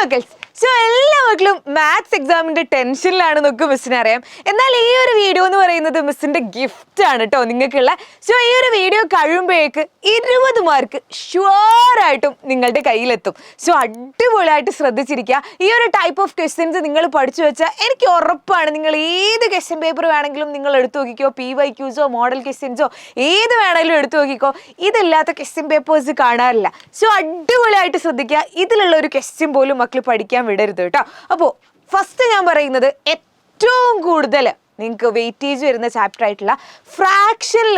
മക്കൾസ് so എല്ലാ മക്കളും maths എക്സാമിന്റെ ടെൻഷനിലാണ് നോക്കും മിസ്സിനെ അറിയാം. എന്നാൽ ഈ ഒരു വീഡിയോ എന്ന് പറയുന്നത് മിസ്സിന്റെ ഗിഫ്റ്റ് ആണ് കേട്ടോ നിങ്ങൾക്കുള്ള. സോ ഈ ഒരു വീഡിയോ കഴിയുമ്പോഴേക്ക് 20 മാർക്ക് ഷുവറായിട്ടും നിങ്ങളുടെ കയ്യിലെത്തും. സോ അടിപൊളിയായിട്ട് ശ്രദ്ധിച്ചിരിക്കുക. ഈ ഒരു ടൈപ്പ് ഓഫ് ക്വസ്റ്റ്യൻസ് നിങ്ങൾ പഠിച്ചു വെച്ചാൽ എനിക്ക് ഉറപ്പാണ് നിങ്ങൾ ഏത് ക്വസ്റ്റ്യൻ പേപ്പർ വേണമെങ്കിലും നിങ്ങൾ എടുത്തു നോക്കിക്കോ, PYQസോ മോഡൽ ക്വസ്റ്റ്യൻസോ ഏത് വേണമെങ്കിലും എടുത്തു നോക്കിക്കോ. ഇതില്ലാത്ത ക്വസ്റ്റ്യൻ പേപ്പേഴ്സ് കാണാറില്ല. സോ അടിപൊളിയായിട്ട് ശ്രദ്ധിക്കുക. ഇതിലുള്ള ഒരു ക്വസ്റ്റ്യൻ പോലും മക്കൾ പഠിക്കാൻ വിടരുത് കേട്ടോ. അപ്പോൾ ഫസ്റ്റ് ഞാൻ പറയുന്നത് ഏറ്റവും കൂടുതൽ നിങ്ങൾക്ക് വെയിറ്റേജ് വരുന്ന ചാപ്റ്റർ ആയിട്ടുള്ള ഫ്രാക്ഷനിൽ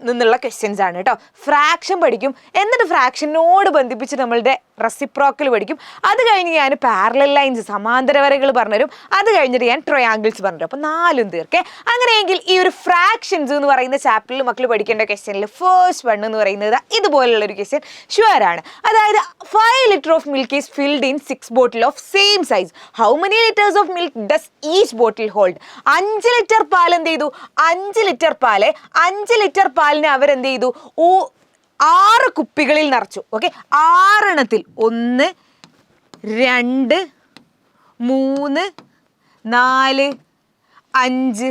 നിന്നുള്ള ക്വസ്റ്റ്യൻസ് ആണ് കേട്ടോ. ഫ്രാക്ഷൻ പഠിക്കും, എന്നിട്ട് ഫ്രാക്ഷനോട് ബന്ധിപ്പിച്ച് നമ്മളുടെ റെസിപ്രോക്കൽ പഠിക്കും. അത് കഴിഞ്ഞ് ഞാൻ പാരലൽ ലൈൻസ് സമാന്തര വരകൾ പറഞ്ഞുതരും. അത് കഴിഞ്ഞിട്ട് ഞാൻ ട്രയാങ്കിൾസ് പറഞ്ഞുതരും. അപ്പോൾ 4 തീർക്കേ. അങ്ങനെയെങ്കിൽ ഈ ഒരു ഫ്രാക്ഷൻസ് എന്ന് പറയുന്ന ചാപ്റ്ററിൽ മക്കൾ പഠിക്കേണ്ട ക്വസ്റ്റ്യനിൽ ഫസ്റ്റ് 1 എന്ന് പറയുന്നത് ഇതുപോലുള്ള ഒരു ക്വസ്റ്റ്യൻ ഷുവറാണ്. അതായത് 5 litre of milk is filled in 6 bottle of same size. How many litres of milk does each bottle hold? 5 litre പാൽ എന്ത് ചെയ്തു? 5 ലിറ്റർ പാലിനെ അവരെന്ത് ചെയ്തു? 6 കുപ്പികളിൽ നിറച്ചു. ഓക്കെ, 6 എണ്ണത്തിൽ 1 2 3 4 5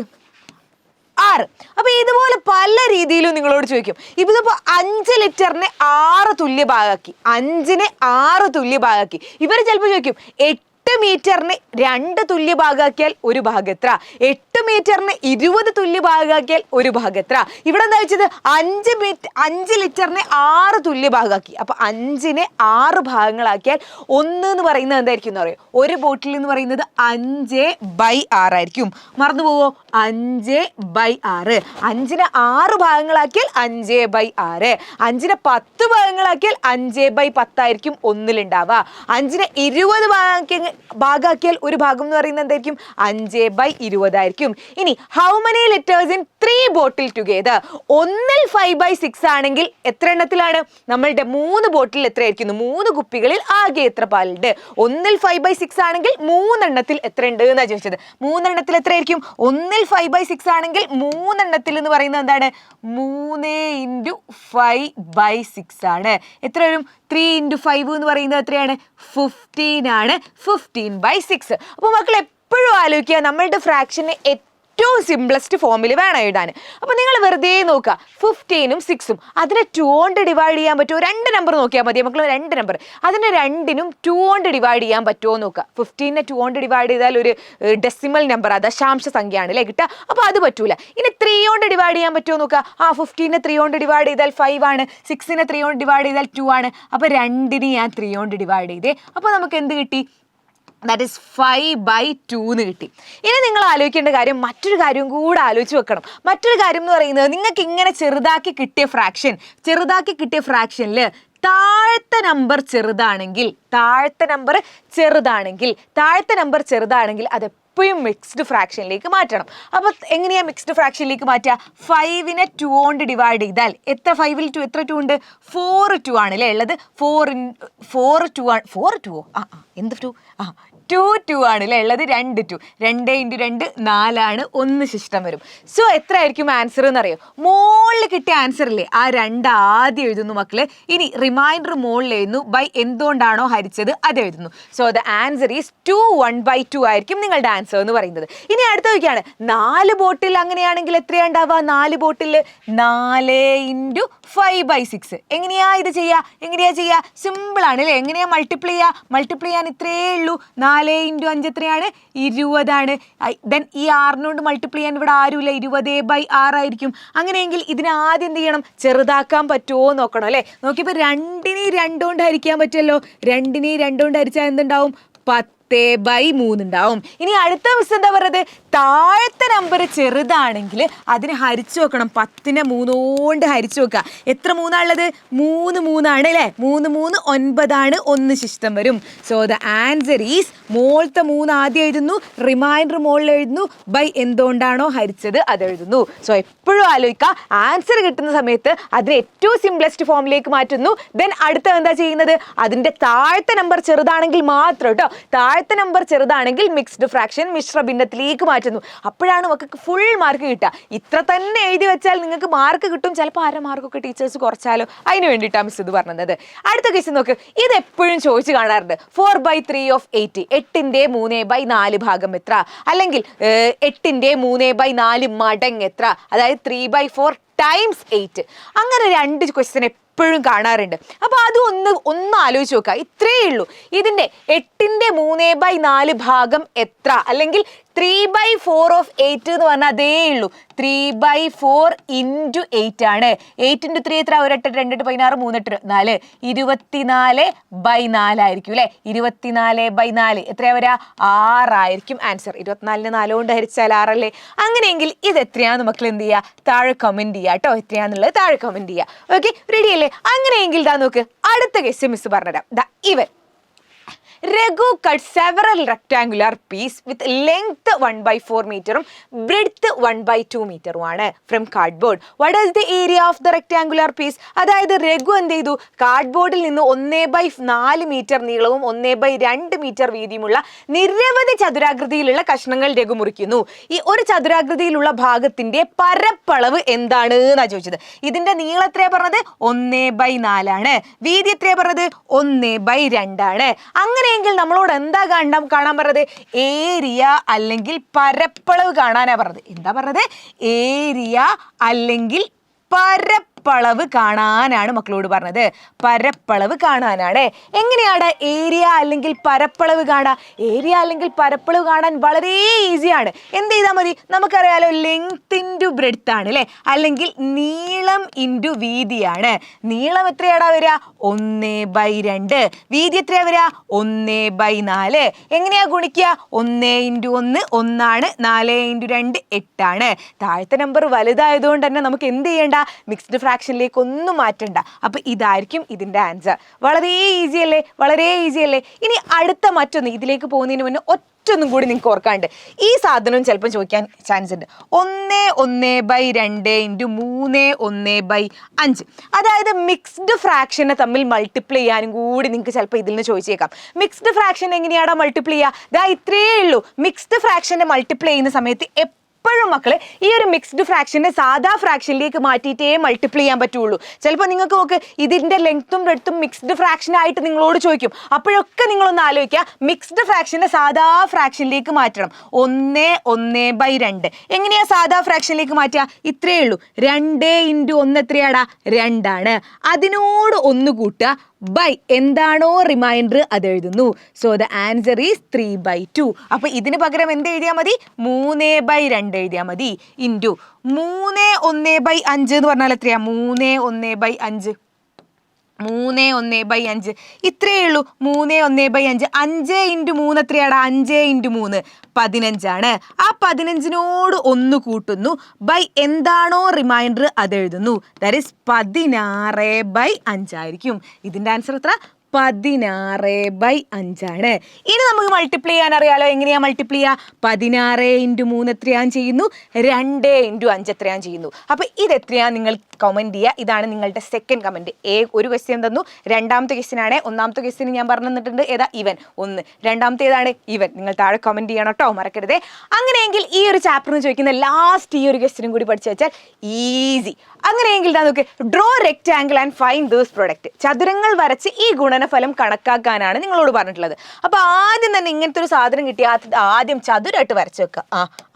6. അപ്പൊ ഇതുപോലെ പല രീതിയിലും നിങ്ങളോട് ചോദിക്കും. ഇതിപ്പോ 5 ലിറ്ററിനെ 6 തുല്യ ഭാഗമാക്കി, 5നെ 6 തുല്യ ഭാഗമാക്കി. ഇവർ ചിലപ്പോൾ ചോദിക്കും 8 മീറ്ററിന് 2 തുല്യ ഭാഗമാക്കിയാൽ ഒരു ഭാഗം എത്ര? 8 മീറ്ററിന് 20 തുല്യ ഭാഗമാക്കിയാൽ ഒരു ഭാഗം എത്ര? ഇവിടെ എന്താ വെച്ചത്? 5 ലിറ്ററിനെ 6 തുല്യ ഭാഗമാക്കി. അപ്പൊ 5നെ 6 ഭാഗങ്ങളാക്കിയാൽ 1 എന്ന് പറയുന്നത് എന്തായിരിക്കും എന്ന് പറയും? ഒരു ബോട്ടിൽ എന്ന് പറയുന്നത് 5/6 ആയിരിക്കും. മറന്നു പോവോ? 5/6. 5നെ 6 ഭാഗങ്ങളാക്കിയാൽ 5/6. 5നെ 10 ഭാഗങ്ങളാക്കിയാൽ 5/10 ആയിരിക്കും ഒന്നിലുണ്ടാവുക. 5നെ 20 ഭാഗമാക്കിയാൽ ഒരു ഭാഗം എന്ന് പറയുന്നത് എന്തായിരിക്കും? 5/20 ആയിരിക്കും. ഇനി how many litres in 3 bottle together? 1ൽ 5/6 ആണെങ്കിൽ എത്ര എണ്ണത്തിലാണ്? നമ്മളുടെ 3 ബോട്ടിൽ എത്രയായിരിക്കും? 3 കുപ്പികളിൽ ആകെ എത്ര പാലുണ്ട്? 1ൽ 5/6 ആണെങ്കിൽ 3 എണ്ണത്തിൽ എത്ര ഉണ്ട് എന്നാണ് ചോദിച്ചത്. 3 എണ്ണത്തിൽ എത്രയായിരിക്കും? 1ൽ 5/6 ആണെങ്കിൽ 3 എണ്ണത്തിൽ എന്ന് പറയുന്നത് എന്താണ്? 3 × 5/6 ആണ്. എത്ര വരും? 3 × 5 എന്ന് പറയുന്നത് എത്രയാണ്? 15 ആണ്. 15/6. അപ്പോൾ മക്കൾ എപ്പോഴും ആലോചിക്കുക, നമ്മളുടെ ഫ്രാക്ഷന് ഏറ്റവും സിംപ്ലസ്റ്റ് ഫോമിൽ വേണം എഴുതാൻ. അപ്പോൾ നിങ്ങൾ വെറുതെ നോക്കുക, 15ഉം 6ഉം അതിനെ 2 കൊണ്ട് ഡിവൈഡ് ചെയ്യാൻ പറ്റുമോ? 2 നമ്പർ നോക്കിയാൽ മതി മക്കൾ. 2 നമ്പർ അതിനെ 2നും 2 കൊണ്ട് ഡിവൈഡ് ചെയ്യാൻ പറ്റുമോ നോക്കുക. 15നെ 2 കൊണ്ട് ഡിവൈഡ് ചെയ്താൽ ഒരു ഡെസിമൽ നമ്പർ, ദശാംശ സംഖ്യയാണ് അല്ലേ കിട്ടുക. അപ്പോൾ അത് പറ്റൂല. ഇനി 3 കൊണ്ട് ഡിവൈഡ് ചെയ്യാൻ പറ്റുമോ നോക്കുക. 15നെ 3 കൊണ്ട് ഡിവൈഡ് ചെയ്താൽ 5 ആണ്. 6നെ 3 കൊണ്ട് ഡിവൈഡ് ചെയ്താൽ 2 ആണ്. അപ്പോൾ 2നെ ഞാൻ 3 കൊണ്ട് ഡിവൈഡ് ചെയ്തേ. അപ്പോൾ നമുക്ക് എന്ത് കിട്ടി? ദാറ്റ് ഈസ് 5/2 എന്ന് കിട്ടി. ഇനി നിങ്ങൾ ആലോചിക്കേണ്ട കാര്യം, മറ്റൊരു കാര്യം കൂടെ ആലോചിച്ച് വെക്കണം. മറ്റൊരു കാര്യം എന്ന് പറയുന്നത്, നിങ്ങൾക്ക് ഇങ്ങനെ ചെറുതാക്കി കിട്ടിയ ഫ്രാക്ഷനിൽ താഴത്തെ നമ്പർ ചെറുതാണെങ്കിൽ അത് എപ്പോഴും മിക്സ്ഡ് ഫ്രാക്ഷനിലേക്ക് മാറ്റണം. അപ്പോൾ എങ്ങനെയാണ് മിക്സ്ഡ് ഫ്രാക്ഷനിലേക്ക് മാറ്റുക? 5നെ 2 കൊണ്ട് ഡിവൈഡ് ചെയ്താൽ എത്ര? 5ൽ 2 എത്ര 2 ഉണ്ട്? 4 2 ആണ് അല്ലേ ഉള്ളത്. 4 2 ആണ്. 4 2 എന്ത് 2? 2 ആണ് അല്ലേ ഉള്ളത്. 2 2 2 × 2 4 ആണ്. 1 ശിഷ്ടം വരും. സോ എത്ര ആയിരിക്കും ആൻസർ എന്നറിയോ? മോളിൽ കിട്ടിയ ആൻസർ ഇല്ലേ, ആ 2 ആദ്യം എഴുതുന്നു മക്കള്. ഇനി റിമൈൻഡർ മോളിൽ എഴുതുന്നു. ബൈ എന്തുകൊണ്ടാണോ ഹരിച്ചത് അത് എഴുതുന്നു. സോ ദ ആൻസർ ഈസ് 2 1/2 ആയിരിക്കും നിങ്ങളുടെ ആൻസർ എന്ന് പറയുന്നത്. ഇനി അടുത്ത നോക്കിയാണ് 4 ബോട്ടിൽ. അങ്ങനെയാണെങ്കിൽ എത്രയാ ഉണ്ടാവുക? 4 ബോട്ടിൽ 4 × 5/6. എങ്ങനെയാ ഇത് ചെയ്യുക? സിമ്പിൾ ആണ് അല്ലേ. എങ്ങനെയാ മൾട്ടിപ്ലൈ ചെയ്യാൻ ഇത്രയേ ഉള്ളൂ. 4 × 5 എത്രയാണ്? 20 ആണ്. ദെൻ ഈ 6 മൾട്ടിപ്ലൈ ചെയ്യാൻ ഇവിടെ ആരുമില്ല. 20/6 ആയിരിക്കും. അങ്ങനെയെങ്കിൽ ഇതിനെ ആദ്യം എന്ത് ചെയ്യണം? ചെറുതാക്കാൻ പറ്റുമോ നോക്കണം അല്ലേ. നോക്കിയപ്പോൾ 2നെ 2 കൊണ്ട് ഹരിക്കാൻ പറ്റുമല്ലോ. 2നെ 2 കൊണ്ട് ഹരിച്ചാൽ എന്തുണ്ടാവും? 10/3 ഉണ്ടാവും. ഇനി അടുത്ത മിസ് എന്താ പറയുന്നത്? താഴത്തെ നമ്പർ ചെറുതാണെങ്കിൽ അതിനെ ഹരിച്ചു വെക്കണം. 10നെ 3 കൊണ്ട് ഹരിച്ചു വെക്കുക. എത്ര 3 ഉള്ളത്? 3 3 ആണ് അല്ലേ. 3 3 9 ആണ്. 1 ശിഷ്ടം വരും. സോ ദ ആൻസർ ഈസ് മോളത്തെ 3 ആദ്യം എഴുതുന്നു, റിമൈൻഡർ മോളിൽ എഴുതുന്നു, ബൈ എന്തുകൊണ്ടാണോ ഹരിച്ചത് അത് എഴുതുന്നു. സോ എപ്പോഴും ആലോചിക്കുക, ആൻസർ കിട്ടുന്ന സമയത്ത് അതിനെ ഏറ്റവും സിംപ്ലസ്റ്റ് ഫോമിലേക്ക് മാറ്റുന്നു. ദെൻ അടുത്ത എന്താ ചെയ്യുന്നത്? അതിൻ്റെ താഴത്തെ നമ്പർ ചെറുതാണെങ്കിൽ മാത്രം കേട്ടോ. താഴത്തെ നമ്പർ ചെറുതാണെങ്കിൽ മിക്സ്ഡ് ഫ്രാക്ഷൻ മിശ്ര ഭിന്നത്തിലേക്ക് മാറ്റുന്നു. അപ്പോഴാണ് മക്കൾക്ക് ഫുൾ മാർക്ക് കിട്ടുക. ഇത്ര തന്നെ എഴുതി വെച്ചാൽ നിങ്ങൾക്ക് മാർക്ക് കിട്ടും. ചിലപ്പോൾ 1/2 മാർക്കൊക്കെ ടീച്ചേഴ്സ് കുറച്ചാലോ, അതിന് വേണ്ടിയിട്ടാണ് മിസ് ഇത് പറഞ്ഞത്. അടുത്ത ക്വസ്റ്റ്യൻ നോക്ക്. ഇത് എപ്പോഴും ചോദിച്ചു കാണാറുണ്ട്. 4/3 ഓഫ് 8, 8ന്റെ 3/4 ഭാഗം എത്ര, അല്ലെങ്കിൽ 8ന്റെ 3/4 മടങ്ങ് എത്ര, അതായത് 3/4 ടൈംസ് 8. അങ്ങനെ 2 ക്വസ്റ്റ്യൻ എപ്പോഴും കാണാറുണ്ട്. അപ്പോൾ അത് ഒന്ന് ആലോചിച്ച് നോക്കുക. ഇത്രയേ ഉള്ളൂ. ഇതിൻ്റെ 8ന്റെ 3/4 ഭാഗം എത്ര, അല്ലെങ്കിൽ 3/4 ഓഫ് 8 എന്ന് പറഞ്ഞാൽ അതേ ഉള്ളൂ. 3/4 ഇൻറ്റു 8 ആണ്. 8 × 3 എത്ര? 1 8 2 8 16 3 8 4 24/4 ആയിരിക്കും അല്ലേ? 24/4 എത്രയാ വരിക? 6 ആയിരിക്കും ആൻസർ. 24നെ 4 കൊണ്ട് ഹരിച്ചാൽ 6 അല്ലേ? അങ്ങനെയെങ്കിൽ ഇത് എത്രയാണെന്ന് മക്കൾ എന്ത് ചെയ്യുക? താഴെ കമൻറ്റ് ചെയ്യുക കേട്ടോ. എത്രയാണെന്നുള്ളത് താഴെ കമൻറ്റ് ചെയ്യുക. ഓക്കെ, റെഡി അല്ലേ? അങ്ങനെയെങ്കിൽ ഇതാ നോക്ക്, അടുത്ത കേസ് മിസ് പറഞ്ഞുതരാം. ദാ ഇവൻ Raghu cut several rectangular piece with length 1/4 meterum breadth 1/2 meteruമാണ് from cardboard. What is the area of the rectangular piece? അതായത് രഘു എന്ത് ചെയ്തു? കാർഡ്ബോർഡിൽ നിന്ന് 1/4 മീറ്റർ നീളവും 1/2 മീറ്റർ വീതിയുമുള്ള നിരവധി ചതുരാകൃതിയിലുള്ള കഷ്ണങ്ങൾ രഘു മുറിക്കുന്നു. ഈ ഒരു ചതുരാകൃതിയിലുള്ള ഭാഗത്തിന്റെ പരപ്പളവ് എന്താണ് എന്നാ ചോദിച്ചത്. ഇതിന്റെ നീളം എത്രയാ പറഞ്ഞത്? 1/4 ആണ്. വീതി എത്രയാ പറഞ്ഞത്? 1/2 ആണ്. അങ്ങനെ നമ്മളോട് എന്താ കാണാൻ പറഞ്ഞത്? ഏരിയ അല്ലെങ്കിൽ പരപ്പളവ് കാണാനാ പറഞ്ഞത്. എന്താ പറഞ്ഞത്? ഏരിയ അല്ലെങ്കിൽ പരപ്പളവ് കാണാനാണ് മക്കളോട് പറഞ്ഞത്. പരപ്പളവ് കാണാനാണ്. എങ്ങനെയാണ് ഏരിയ അല്ലെങ്കിൽ പരപ്പളവ് കാണാൻ? ഏരിയ അല്ലെങ്കിൽ പരപ്പളവ് കാണാൻ വളരെ ഈസിയാണ്. എന്ത് ചെയ്താൽ മതി? നമുക്കറിയാലോ, ലെങ്ത് ഇൻറ്റു ബ്രെഡ്ത്ത് ആണ് അല്ലേ? അല്ലെങ്കിൽ നീളം ഇൻറ്റു വീതിയാണ്. നീളം എത്രയാടാ വരിക? 1/2. വീതി എത്രയാ വരിക? 1/4. എങ്ങനെയാ ഗുണിക്കുക? 1 × 1 1 ആണ്. 4 × 2 8 ആണ്. താഴത്തെ നമ്പർ വലുതായതുകൊണ്ട് തന്നെ നമുക്ക് എന്ത് ചെയ്യേണ്ട? മിക്സ്ഡ് ഫ്രാക്ഷനിലേക്ക് ഒന്നും മാറ്റണ്ട. അപ്പൊ ഇതായിരിക്കും ഇതിന്റെ ആൻസർ. വളരെ ഈസി അല്ലേ? വളരെ ഈസി അല്ലേ? ഇനി അടുത്ത മറ്റൊന്ന്, ഇതിലേക്ക് പോകുന്നതിന് മുന്നേ ഒറ്റൊന്നും കൂടി നിങ്ങൾക്ക് ഓർക്കാണ്ട്. ഈ സാധനവും ചിലപ്പോൾ ചോദിക്കാൻ ചാൻസ് ഉണ്ട്. 1/2 × 3 1/5. അതായത് മിക്സ്ഡ് ഫ്രാക്ഷനെ തമ്മിൽ മൾട്ടിപ്ലൈ ചെയ്യാനും കൂടി നിങ്ങൾക്ക് ചിലപ്പോൾ ഇതിൽ നിന്ന് ചോദിച്ചേക്കാം. മിക്സ്ഡ് ഫ്രാക്ഷൻ എങ്ങനെയാണ് മൾട്ടിപ്ലൈ ചെയ്യുക? ദാ ഇത്രയേ ഉള്ളൂ. മിക്സ്ഡ് ഫ്രാക്ഷനെ മൾട്ടിപ്ലൈ ചെയ്യുന്ന സമയത്ത് എപ്പോഴും മക്കളെ ഈ ഒരു മിക്സ്ഡ് ഫ്രാക്ഷനെ സാധാ ഫ്രാക്ഷനിലേക്ക് മാറ്റിയിട്ടേ മൾട്ടിപ്ലൈ ചെയ്യാൻ പറ്റുള്ളൂ. ചിലപ്പോൾ നിങ്ങൾക്ക് നോക്ക്, ഇതിൻ്റെ ലെങ്ത്തും ബ്രെഡ്ത്തും മിക്സ്ഡ് ഫ്രാക്ഷൻ ആയിട്ട് നിങ്ങളോട് ചോദിക്കും. അപ്പോഴൊക്കെ നിങ്ങളൊന്ന് ആലോചിക്കുക, മിക്സ്ഡ് ഫ്രാക്ഷനെ സാധാ ഫ്രാക്ഷനിലേക്ക് മാറ്റണം. 1/2. എങ്ങനെയാ സാധാ ഫ്രാക്ഷനിലേക്ക് മാറ്റുക? ഇത്രയേ ഉള്ളൂ. 2 × 1 എത്രയാടാ? 2 ആണ്. അതിനോട് 1 കൂട്ടുക, ബൈ എന്താണോ റിമൈൻഡർ അത് എഴുതുന്നു. So the answer is 3/2. അപ്പൊ ഇതിന് പകരം എന്ത് എഴുതിയാൽ മതി? 3/2 എഴുതിയാൽ മതി. ഇൻറ്റു 3 1/5 എന്ന് പറഞ്ഞാൽ എത്രയാ? 3 1/5. ഇത്രയേ ഉള്ളൂ. 3 1/5. 5 × 3 എത്രയാടാ? 5 × 3 15 ആണ്. ആ 15നോട് 1 കൂട്ടുന്നു, ബൈ എന്താണോ റിമൈൻഡർ അത് എഴുതുന്നു. ദാറ്റ് ഈസ് 16/5 ആയിരിക്കും. ഇതിന്റെ ആൻസർ എത്ര? 16/5 ആണ്. ഇനി നമുക്ക് മൾട്ടിപ്ലൈ ചെയ്യാൻ അറിയാലോ. എങ്ങനെയാ മൾട്ടിപ്ലൈ ചെയ്യുക? 16 × 3 എത്രയാൻ ചെയ്യുന്നു? 2 × 5 എത്രയാൻ ചെയ്യുന്നു? അപ്പൊ ഇത് എത്രയാ നിങ്ങൾ കമന്റ് ചെയ്യുക. ഇതാണ് നിങ്ങളുടെ സെക്കൻഡ് കമന്റ്. ഒരു ക്വസ്റ്റ്യൻ തന്നു, രണ്ടാമത്തെ ക്വസ്റ്റ്യൻ ആണ്. ഒന്നാമത്തെ ക്വസ്റ്റ്യൻ ഞാൻ പറഞ്ഞു തന്നിട്ടുണ്ട്. ഏതാ? ഇവൻ 1. രണ്ടാമത്തെ ഏതാണ്? ഇവൻ. നിങ്ങൾ താഴെ കമന്റ് ചെയ്യണം കേട്ടോ, മറക്കരുതേ. അങ്ങനെയെങ്കിൽ ഈ ഒരു ചാപ്റ്ററിന് ചോദിക്കുന്ന ലാസ്റ്റ് ഈ ഒരു ക്വസ്റ്റ്യനും കൂടി പഠിച്ചു വെച്ചാൽ ഈസി. അങ്ങനെയെങ്കിൽ നമുക്ക് draw rectangle and find those product. ചതുരങ്ങൾ വരച്ച് ഈ ഗുണനഫലം കണക്കാക്കാനാണ് നിങ്ങളോട് പറഞ്ഞിട്ടുള്ളത്. അപ്പൊ ആദ്യം തന്നെ ഇങ്ങനത്തെ ഒരു സാധനം കിട്ടിയാൽ ആദ്യം ചതുരമായിട്ട് വരച്ച് വെക്കുക.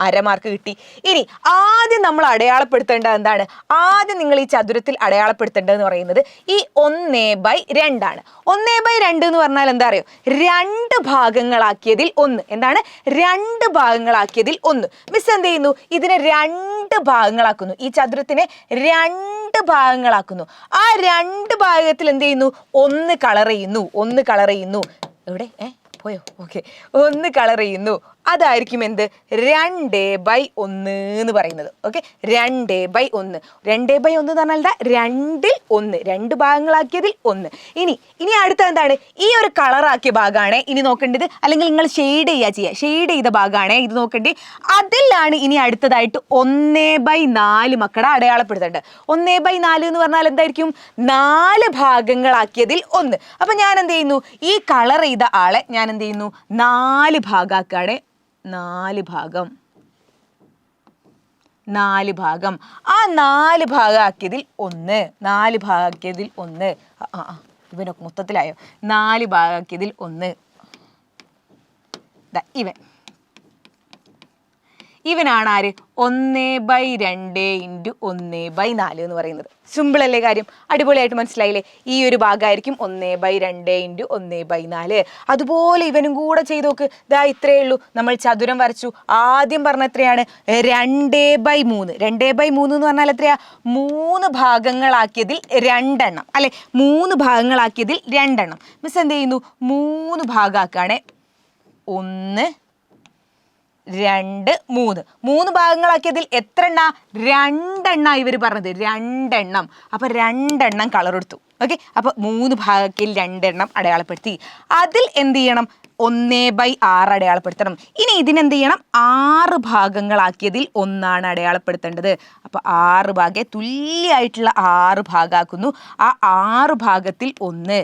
1/2 മാർക്ക് കിട്ടി. ഇനി ആദ്യം നമ്മൾ അടയാളപ്പെടുത്തേണ്ടത് എന്താണ്? ആദ്യം നിങ്ങൾ ഈ ചതുരത്തിൽ അടയാളപ്പെടുത്തേണ്ടതെന്ന് പറയുന്നത് ഈ 1/2 ആണ്. 1/2 എന്ന് പറഞ്ഞാൽ എന്താ അറിയോ? 2 ഭാഗങ്ങളാക്കിയതിൽ 1. എന്താണ്? 2 ഭാഗങ്ങളാക്കിയതിൽ 1. മിസ് എന്ത് ചെയ്യുന്നു? ഇതിനെ 2 ഭാഗങ്ങളാക്കുന്നു. ഈ ചതുരത്തിനെ 2 ഭാഗങ്ങളാക്കുന്നു. ആ 2 ഭാഗത്തിൽ എന്ത് ചെയ്യുന്നു? 1 കളർ ചെയ്യുന്നു. എവിടെ പോയോ? ഓക്കെ, 1 കളർ ചെയ്യുന്നു. അതായിരിക്കും എന്ത്? 2/1 എന്ന് പറയുന്നത്. ഓക്കെ, 2/1. 2/1 എന്ന് പറഞ്ഞാൽ എന്താ? 2ൽ 1. 2 ഭാഗങ്ങളാക്കിയതിൽ 1. ഇനി അടുത്ത എന്താണ്? ഈ ഒരു കളറാക്കിയ ഭാഗമാണ് ഇനി നോക്കേണ്ടത്. അല്ലെങ്കിൽ നിങ്ങൾ ഷെയ്ഡ് ചെയ്ത ഭാഗമാണ് ഇത് നോക്കേണ്ടത്. അതിലാണ് ഇനി അടുത്തതായിട്ട് 1/4 മക്കളെ അടയാളപ്പെടുത്തേണ്ടത്. 1/4 എന്ന് പറഞ്ഞാൽ എന്തായിരിക്കും? 4 ഭാഗങ്ങളാക്കിയതിൽ 1. അപ്പൊ ഞാൻ എന്ത് ചെയ്യുന്നു? ഈ കളർ ചെയ്ത ആളെ ഞാൻ എന്ത് ചെയ്യുന്നു 4 ഭാഗാക്കാണ് 4 ഭാഗം ആ 4 ഭാഗമാക്കിയതിൽ 1 ഇവനൊക്കെ മൊത്തത്തിലായോ 4 ഭാഗമാക്കിയതിൽ 1 ഇവനാണ് ആര് 1/2 × 1/4 എന്ന് പറയുന്നത്. സിമ്പിൾ അല്ലേ കാര്യം? അടിപൊളിയായിട്ട് മനസ്സിലായില്ലേ? ഈ ഒരു ഭാഗമായിരിക്കും 1/2 × 1/4. അതുപോലെ ഇവനും കൂടെ ചെയ്ത് നോക്ക്. ദാ ഇത്രയേ ഉള്ളൂ. നമ്മൾ ചതുരം വരച്ചു. ആദ്യം പറഞ്ഞ എത്രയാണ് 2/3. 2/3 എന്ന് പറഞ്ഞാൽ എത്രയാ? 3 ഭാഗങ്ങളാക്കിയതിൽ 2 എണ്ണം അല്ലെ? 3 ഭാഗങ്ങളാക്കിയതിൽ 2 എണ്ണം. മിസ് എന്ത് ചെയ്യുന്നു? 3 ഭാഗമാക്കാണ് 1 2 3 3 ഭാഗങ്ങളാക്കിയതിൽ എത്ര എണ്ണ? 2 എണ്ണ ഇവർ പറഞ്ഞത് 2 എണ്ണം. അപ്പൊ 2 എണ്ണം കളർ എടുത്തു. ഓക്കെ, അപ്പൊ 3 ഭാഗത്തിൽ 2 എണ്ണം അടയാളപ്പെടുത്തി. അതിൽ എന്ത് ചെയ്യണം? 1/6 അടയാളപ്പെടുത്തണം. ഇനി ഇതിനെന്ത് ചെയ്യണം? 6 ഭാഗങ്ങളാക്കിയതിൽ 1 അടയാളപ്പെടുത്തേണ്ടത്. അപ്പൊ 6 ഭാഗം തുല്യമായിട്ടുള്ള 6 ഭാഗമാക്കുന്നു. ആ 6 ഭാഗത്തിൽ 1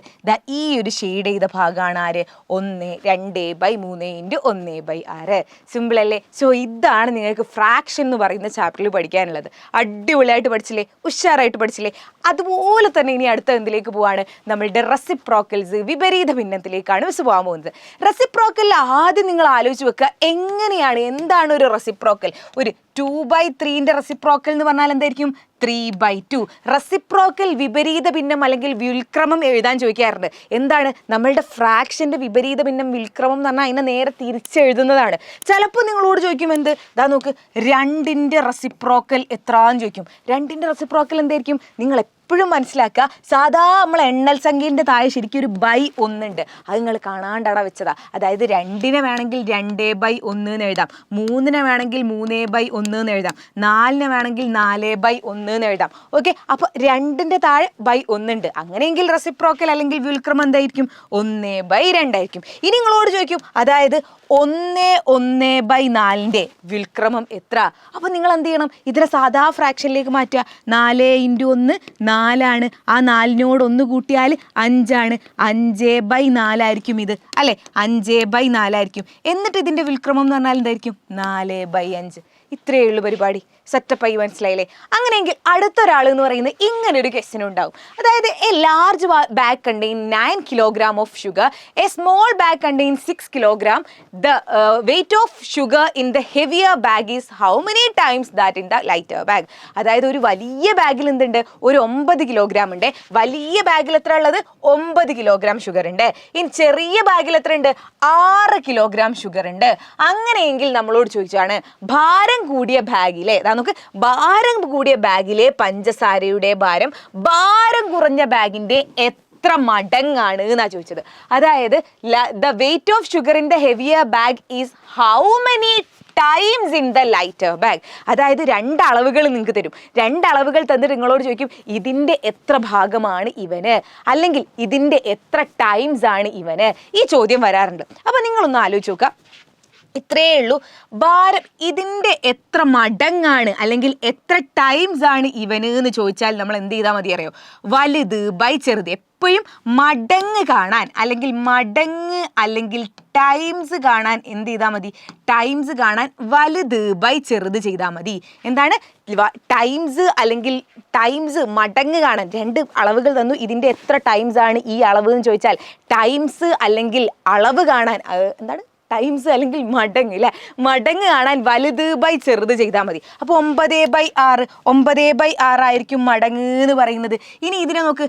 ഈ ഒരു ഷെയ്ഡ് ചെയ്ത ഭാഗമാണ് ആര്? 1/2/3 × 1/6. സിമ്പിൾ അല്ലേ? സോ ഇതാണ് നിങ്ങൾക്ക് ഫ്രാക്ഷൻ എന്ന് പറയുന്ന ചാപ്റ്ററിൽ പഠിക്കാനുള്ളത്. അടിപൊളിയായിട്ട് പഠിച്ചില്ലേ? ഉഷാറായിട്ട് പഠിച്ചില്ലേ? അതുപോലെ തന്നെ ഇനി അടുത്ത എന്തിലേക്ക് പോവാണ്? നമ്മളുടെ റെസിപ്രോക്കൽസ്, വിപരീത ഭിന്നത്തിലേക്കാണ് മിസ് പോകാൻ പോകുന്നത്. റെസിപ്രോക്കൽ ആദ്യം നിങ്ങൾ ആലോചിച്ച് വെക്കുക, എങ്ങനെയാണ്, എന്താണ് ഒരു റെസിപ്രോക്കൽ? ഒരു 2/3 റെസിപ്രോക്കൽ എന്ന് പറഞ്ഞാൽ എന്തായിരിക്കും? 3/2. റെസിപ്രോക്കൽ വിപരീത ഭിന്നം അല്ലെങ്കിൽ വ്യുൽക്രമം എഴുതാൻ ചോദിക്കാറുണ്ട്. എന്താണ്? നമ്മളുടെ ഫ്രാക്ഷന്റെ വിപരീത ഭിന്നം വ്യുൽക്രമം എന്ന് പറഞ്ഞാൽ അതിനെ നേരെ തിരിച്ചെഴുതുന്നതാണ്. ചിലപ്പോൾ നിങ്ങളോട് ചോദിക്കും എന്ത്? ദാ നോക്ക്, 2ന്റെ റെസിപ്രോക്കൽ എത്രാന്ന് ചോദിക്കും. 2ന്റെ റെസിപ്രോക്കൽ എന്തായിരിക്കും? നിങ്ങൾ എപ്പോഴും മനസ്സിലാക്കുക, സാധാ നമ്മൾ എണ്ണൽ സംഖ്യൻ്റെ താഴെ ശരിക്കും ഒരു /1 ഉണ്ട്. അത് നിങ്ങൾ കാണാണ്ടട വെച്ചതാ. അതായത് 2നെ വേണമെങ്കിൽ 2/1 എന്ന് എഴുതാം, 3നെ വേണമെങ്കിൽ 3/1 എന്ന് എഴുതാം, 4നെ വേണമെങ്കിൽ 4/1 എന്ന് എഴുതാം. ഓക്കെ, അപ്പോൾ 2ന്റെ താഴെ /1 ഉണ്ട്. അങ്ങനെയെങ്കിൽ റെസിപ്രോക്കൽ അല്ലെങ്കിൽ വ്യുൽക്രമം എന്തായിരിക്കും? 1/2 ആയിരിക്കും. ഇനി നിങ്ങളോട് ചോദിക്കും, അതായത് 1/4ന്റെ വ്യുൽക്രമം എത്ര? അപ്പോൾ നിങ്ങൾ എന്ത് ചെയ്യണം? ഇതിനെ സാധാ ഫ്രാക്ഷനിലേക്ക് മാറ്റുക. 4 × 1 4 ആ 4നോട് 1 കൂട്ടിയാൽ 5 5/4 ആയിരിക്കും ഇത് അല്ലെ? 5/4 ആയിരിക്കും. എന്നിട്ട് ഇതിന്റെ വ്യുൽക്രമം എന്ന് പറഞ്ഞാൽ എന്തായിരിക്കും? 4/5. ഇത്രയേ ഉള്ളൂ പരിപാടി. സെറ്റപ്പായി മനസ്സിലായില്ലേ? അങ്ങനെയെങ്കിൽ അടുത്തൊരാൾ എന്ന് പറയുന്നത് ഇങ്ങനെ ഒരു ക്വസ്റ്റ്യൻ ഉണ്ടാവും. അതായത് A large bag contain 9 kilogram of sugar, A small bag contain 6 kilogram. The weight of sugar in the heavier bag is how many times that in the lighter bag. അതായത് ഒരു വലിയ ബാഗിൽ എന്തുണ്ട്? ഒരു 9 കിലോഗ്രാം ഉണ്ട്. വലിയ ബാഗിൽ എത്ര ഉള്ളത്? 9 കിലോഗ്രാം ഷുഗർ ഉണ്ട്. ഇനി ചെറിയ ബാഗിൽ എത്ര ഉണ്ട്? 6 കിലോഗ്രാം ഷുഗർ ഉണ്ട്. അങ്ങനെയെങ്കിൽ നമ്മളോട് ചോദിച്ചാണ്, ഭാരം കൂടിയ ബാഗിലെ, നമുക്ക് ഭാരം കൂടിയ ബാഗിലെ പഞ്ചസാരയുടെ ഭാരം കുറഞ്ഞ ബാഗിന്റെ എത്ര മടങ്ങാണ് എന്നാ ചോദിച്ചത്. അതായത് the weight of sugar in the heavier bag is how many times in the lighter bag. അതായത് 2 അളവുകൾ നിങ്ങൾക്ക് തരും. 2 അളവുകൾ തന്നിട്ട് നിങ്ങളോട് ചോദിക്കും ഇതിന്റെ എത്ര ഭാഗമാണ് ഇവന്, അല്ലെങ്കിൽ ഇതിന്റെ എത്ര ടൈംസ് ആണ് ഇവന്. ഈ ചോദ്യം വരാറുണ്ട്. അപ്പൊ നിങ്ങളൊന്ന് ആലോചിച്ച് നോക്കുക. ഇത്രയേ ഉള്ളൂ. ഭാരം ഇതിന്റെ എത്ര മടങ്ങാണ് അല്ലെങ്കിൽ എത്ര ടൈംസ് ആണ് ഇവന് എന്ന് ചോദിച്ചാൽ നമ്മൾ എന്ത് ചെയ്താൽ മതി അറിയോ? വലുത് ബൈ ചെറുത്. എപ്പോഴും മടങ്ങ് കാണാൻ അല്ലെങ്കിൽ ടൈംസ് കാണാൻ എന്ത് ചെയ്താൽ മതി? ടൈംസ് കാണാൻ വലുത് ബൈ ചെറുത് ചെയ്താൽ മതി. എന്താണ് ടൈംസ് അല്ലെങ്കിൽ ടൈംസ് മടങ്ങ് കാണാൻ 2 അളവുകൾ തന്നു. ഇതിന്റെ എത്ര ടൈംസ് ആണ് ഈ അളവ് എന്ന് ചോദിച്ചാൽ ടൈംസ് അല്ലെങ്കിൽ അളവ് കാണാൻ എന്താണ്? ടൈംസ് അല്ലെങ്കിൽ മടങ്ങ് അല്ലെ? മടങ്ങ് കാണാൻ വലുത് ബൈ ചെറുത് ചെയ്താൽ മതി. അപ്പോൾ 9/6 ആയിരിക്കും മടങ്ങ് എന്ന് പറയുന്നത്. ഇനി ഇതിനെ നോക്ക്,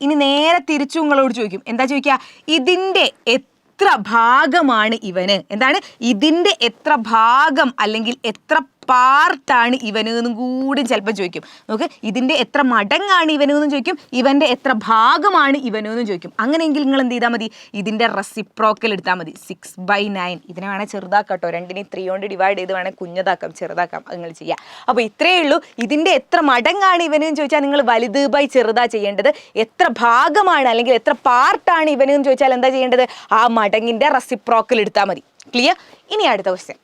ഇനി നേരെ തിരിച്ചു നിങ്ങളോട് ചോദിക്കും. എന്താ ചോദിക്കുക? ഇതിന്റെ എത്ര ഭാഗമാണ് ഇവന്? എന്താണ്? ഇതിന്റെ എത്ര ഭാഗം അല്ലെങ്കിൽ എത്ര പാർട്ടാണ് ഇവന് എന്നും കൂടി ചിലപ്പോൾ ചോദിക്കും. നോക്ക്, ഇതിന്റെ എത്ര മടങ്ങാണ് ഇവനെന്നും ചോദിക്കും, ഇവന്റെ എത്ര ഭാഗമാണ് ഇവനെന്നും ചോദിക്കും. അങ്ങനെയെങ്കിൽ നിങ്ങൾ എന്ത് ചെയ്താൽ മതി? ഇതിന്റെ റെസിപ്രോക്കൽ എടുത്താൽ മതി. 6/9. ഇതിനെ വേണേൽ ചെറുതാക്കാം കേട്ടോ. 2നെ 3 കൊണ്ട് ഡിവൈഡ് ചെയ്ത് വേണേൽ കുഞ്ഞതാക്കാം, ചെറുതാക്കാം. അത് നിങ്ങൾ ചെയ്യാം. അപ്പോൾ ഇത്രയേ ഉള്ളൂ. ഇതിന്റെ എത്ര മടങ്ങാണ് ഇവനെന്ന് ചോദിച്ചാൽ നിങ്ങൾ വലുത് ബൈ ചെറുതാ ചെയ്യേണ്ടത്. എത്ര ഭാഗമാണ് അല്ലെങ്കിൽ എത്ര പാർട്ടാണ് ഇവനെന്ന് ചോദിച്ചാൽ എന്താ ചെയ്യേണ്ടത്? ആ മടങ്ങിന്റെ റെസിപ്രോക്കൽ എടുത്താൽ മതി. ക്ലിയർ? ഇനി അടുത്ത question.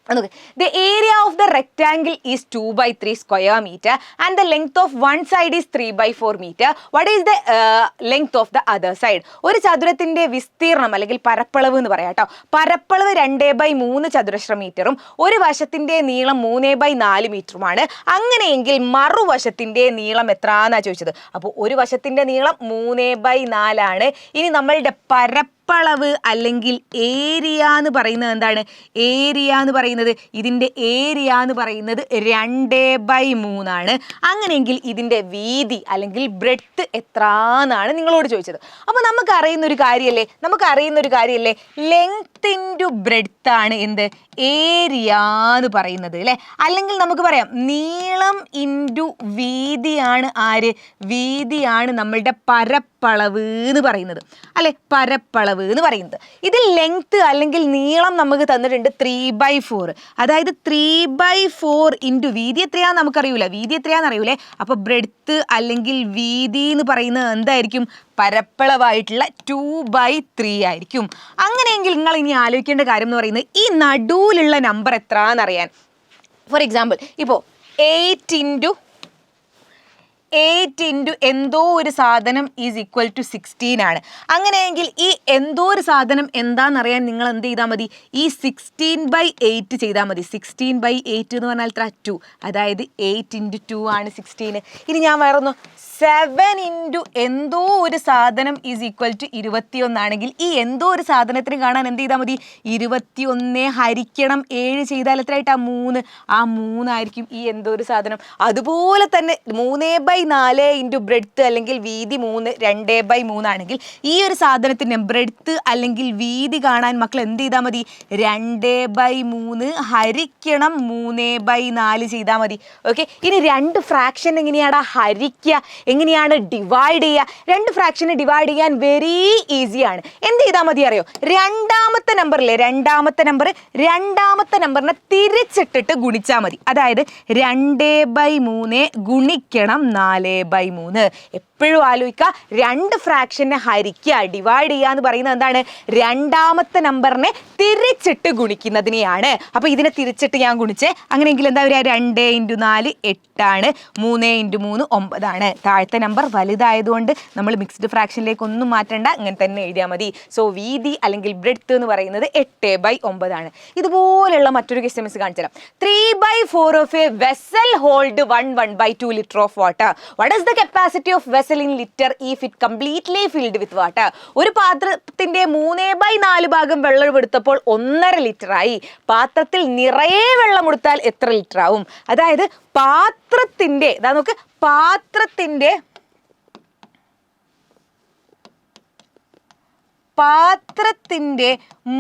The area of the rectangle is 2/3 square meter and the length of one side is 3/4 meter. What is the length of the other side? ഒരു ചതുരത്തിന്റെ വിസ്തീർണം അല്ലെങ്കിൽ പരപ്പളവ് എന്ന് പറയാം കേട്ടോ. പരപ്പളവ് 2/3 ചതുരശ്ര മീറ്ററും ഒരു വശത്തിന്റെ നീളം 3/4 മീറ്ററുമാണ്. അങ്ങനെയെങ്കിൽ മറുവശത്തിന്റെ നീളം എത്രയാണെന്നാ ചോദിച്ചത്. അപ്പോൾ ഒരു വശത്തിന്റെ നീളം 3/4 ആണ്. ഇനി നമ്മളുടെ പരപ്പളവ് അല്ലെങ്കിൽ ഏരിയ എന്ന് പറയുന്നത് എന്താണ്? ഏരിയ എന്ന് പറയുന്നത് ഇതിൻ്റെ ഏരിയ എന്ന് പറയുന്നത് 2/3 ആണ്. അങ്ങനെയെങ്കിൽ ഇതിൻ്റെ വീതി അല്ലെങ്കിൽ ബ്രെഡ്ത്ത് എത്ര എന്നാണ് നിങ്ങളോട് ചോദിച്ചത്. അപ്പോൾ നമുക്ക് അറിയുന്ന ഒരു കാര്യമല്ലേ ലെങ്ത് ഇൻറ്റു ബ്രെഡ്ത്ത് ആണ് എന്ത്? ഏരിയ എന്ന് പറയുന്നത് അല്ലേ. അല്ലെങ്കിൽ നമുക്ക് പറയാം നീളം ഇൻറ്റു വീതിയാണ് ആര്? വീതിയാണ് നമ്മളുടെ പരപ്പളവ് എന്ന് പറയുന്നത് അല്ലെ. പരപ്പളവ് എന്ന് പറയുന്നത് ഇതിൽ ലെങ്ത് അല്ലെങ്കിൽ നീളം നമുക്ക് തന്നിട്ടുണ്ട് 3/4. അതായത് 3/4 ഇൻറ്റു വീതി എത്രയാന്ന് നമുക്കറിയൂല. വീതി എത്രയാന്ന് അറിയൂലേ. അപ്പോൾ ബ്രെഡ്ത്ത് അല്ലെങ്കിൽ വീതി എന്ന് പറയുന്നത് എന്തായിരിക്കും? പരപ്പളവായിട്ടുള്ള 2/3 ആയിരിക്കും. അങ്ങനെയെങ്കിൽ നിങ്ങൾ ഇനി ആലോചിക്കേണ്ട കാര്യം എന്ന് പറയുന്നത് ഈ നടുവിലുള്ള നമ്പർ എത്രയാണെന്നറിയാൻ. ഫോർ എക്സാമ്പിൾ ഇപ്പോൾ 8 ഇൻറ്റു എന്തോ ഒരു സാധനം ഈസ് ഈക്വൽ ടു 16 ആണ്. അങ്ങനെയെങ്കിൽ ഈ എന്തോ ഒരു സാധനം എന്താണെന്നറിയാൻ നിങ്ങൾ എന്ത് ചെയ്താൽ മതി? ഈ 16/8 ചെയ്താൽ മതി. 16/8 എന്ന് പറഞ്ഞാൽ എത്ര? 2. അതായത് 8 ഇൻറ്റു 2 ആണ് 16. ഇനി ഞാൻ വേറെ ഒന്ന് 7 ഇൻറ്റു എന്തോ ഒരു സാധനം ഈസ് ഈക്വൽ ടു 21 ആണെങ്കിൽ ഈ എന്തോ ഒരു സാധനത്തിന് കാണാൻ എന്ത് ചെയ്താൽ മതി? 21 ഹരിക്കണം 7 ചെയ്താൽ എത്രയായിട്ടാ? 3. ആ 3 ആയിരിക്കും ഈ എന്തോ ഒരു സാധനം. അതുപോലെ തന്നെ 3/4 ഇൻറ്റു ബ്രെഡ്ത്ത് അല്ലെങ്കിൽ വീതി 3 2/3 ആണെങ്കിൽ ഈ ഒരു സാധനത്തിൻ്റെ ബ്രെഡ്ത്ത് അല്ലെങ്കിൽ വീതി കാണാൻ മക്കൾ എന്ത് ചെയ്താൽ മതി? 2/3 ഹരിക്കണം 3/4 ചെയ്താൽ മതി. ഓക്കെ. ഇനി രണ്ട് ഫ്രാക്ഷൻ എങ്ങനെയാടാ ഹരിക്കുക? എങ്ങനെയാണ് ഡിവൈഡ് ചെയ്യുക? രണ്ട് ഫ്രാക്ഷനെ ഡിവൈഡ് ചെയ്യാൻ വെരി ഈസിയാണ്. എന്ത് ചെയ്താൽ മതി അറിയോ? രണ്ടാമത്തെ നമ്പറിനെ തിരിച്ചിട്ടിട്ട് ഗുണിച്ചാൽ മതി. അതായത് 2/3 ഗുണിക്കണം 4/3. എപ്പോഴും ആലോചിക്കുക, രണ്ട് ഫ്രാക്ഷനെ ഹരിക്കുക ഡിവൈഡ് ചെയ്യുക എന്ന് പറയുന്നത് എന്താണ്? രണ്ടാമത്തെ നമ്പറിനെ തിരിച്ചിട്ട് ഗുണിക്കുന്നതിനെയാണ്. അപ്പോൾ ഇതിനെ തിരിച്ചിട്ട് ഞാൻ ഗുണിച്ചേ. അങ്ങനെയെങ്കിൽ എന്താ പറയുക? 2 ഇൻറ്റു 4 8 ആണ്. 3 ഇൻറ്റു 3 9 ആണ്. താഴത്തെ നമ്പർ വലുതായതുകൊണ്ട് നമ്മൾ മിക്സ്ഡ് ഫ്രാക്ഷനിലേക്ക് ഒന്നും മാറ്റണ്ട, ഇങ്ങനെ തന്നെ എഴുതിയാൽ മതി. സോ വീതി അല്ലെങ്കിൽ ബ്രെഡ്ത്ത് എന്ന് പറയുന്നത് 8/9 ആണ്. ഇതുപോലെയുള്ള മറ്റൊരു ക്വസ്റ്റ്യൻ മിസ് കാണിച്ചു തരാം. 3/4 of A vessel hold 1/2 litre of water. What is the capacity of vessel in litre if it completely filled with water? ഒരു പാത്രത്തിന്റെ 3/4 ഭാഗം വെള്ളം എടുത്തപ്പോൾ 1.5 ലിറ്റർ ആയി. പാത്രത്തിൽ നിറയെ വെള്ളം എടുത്താൽ എത്ര ലിറ്റർ ആവും? അതായത് പാത്രത്തിന്റെ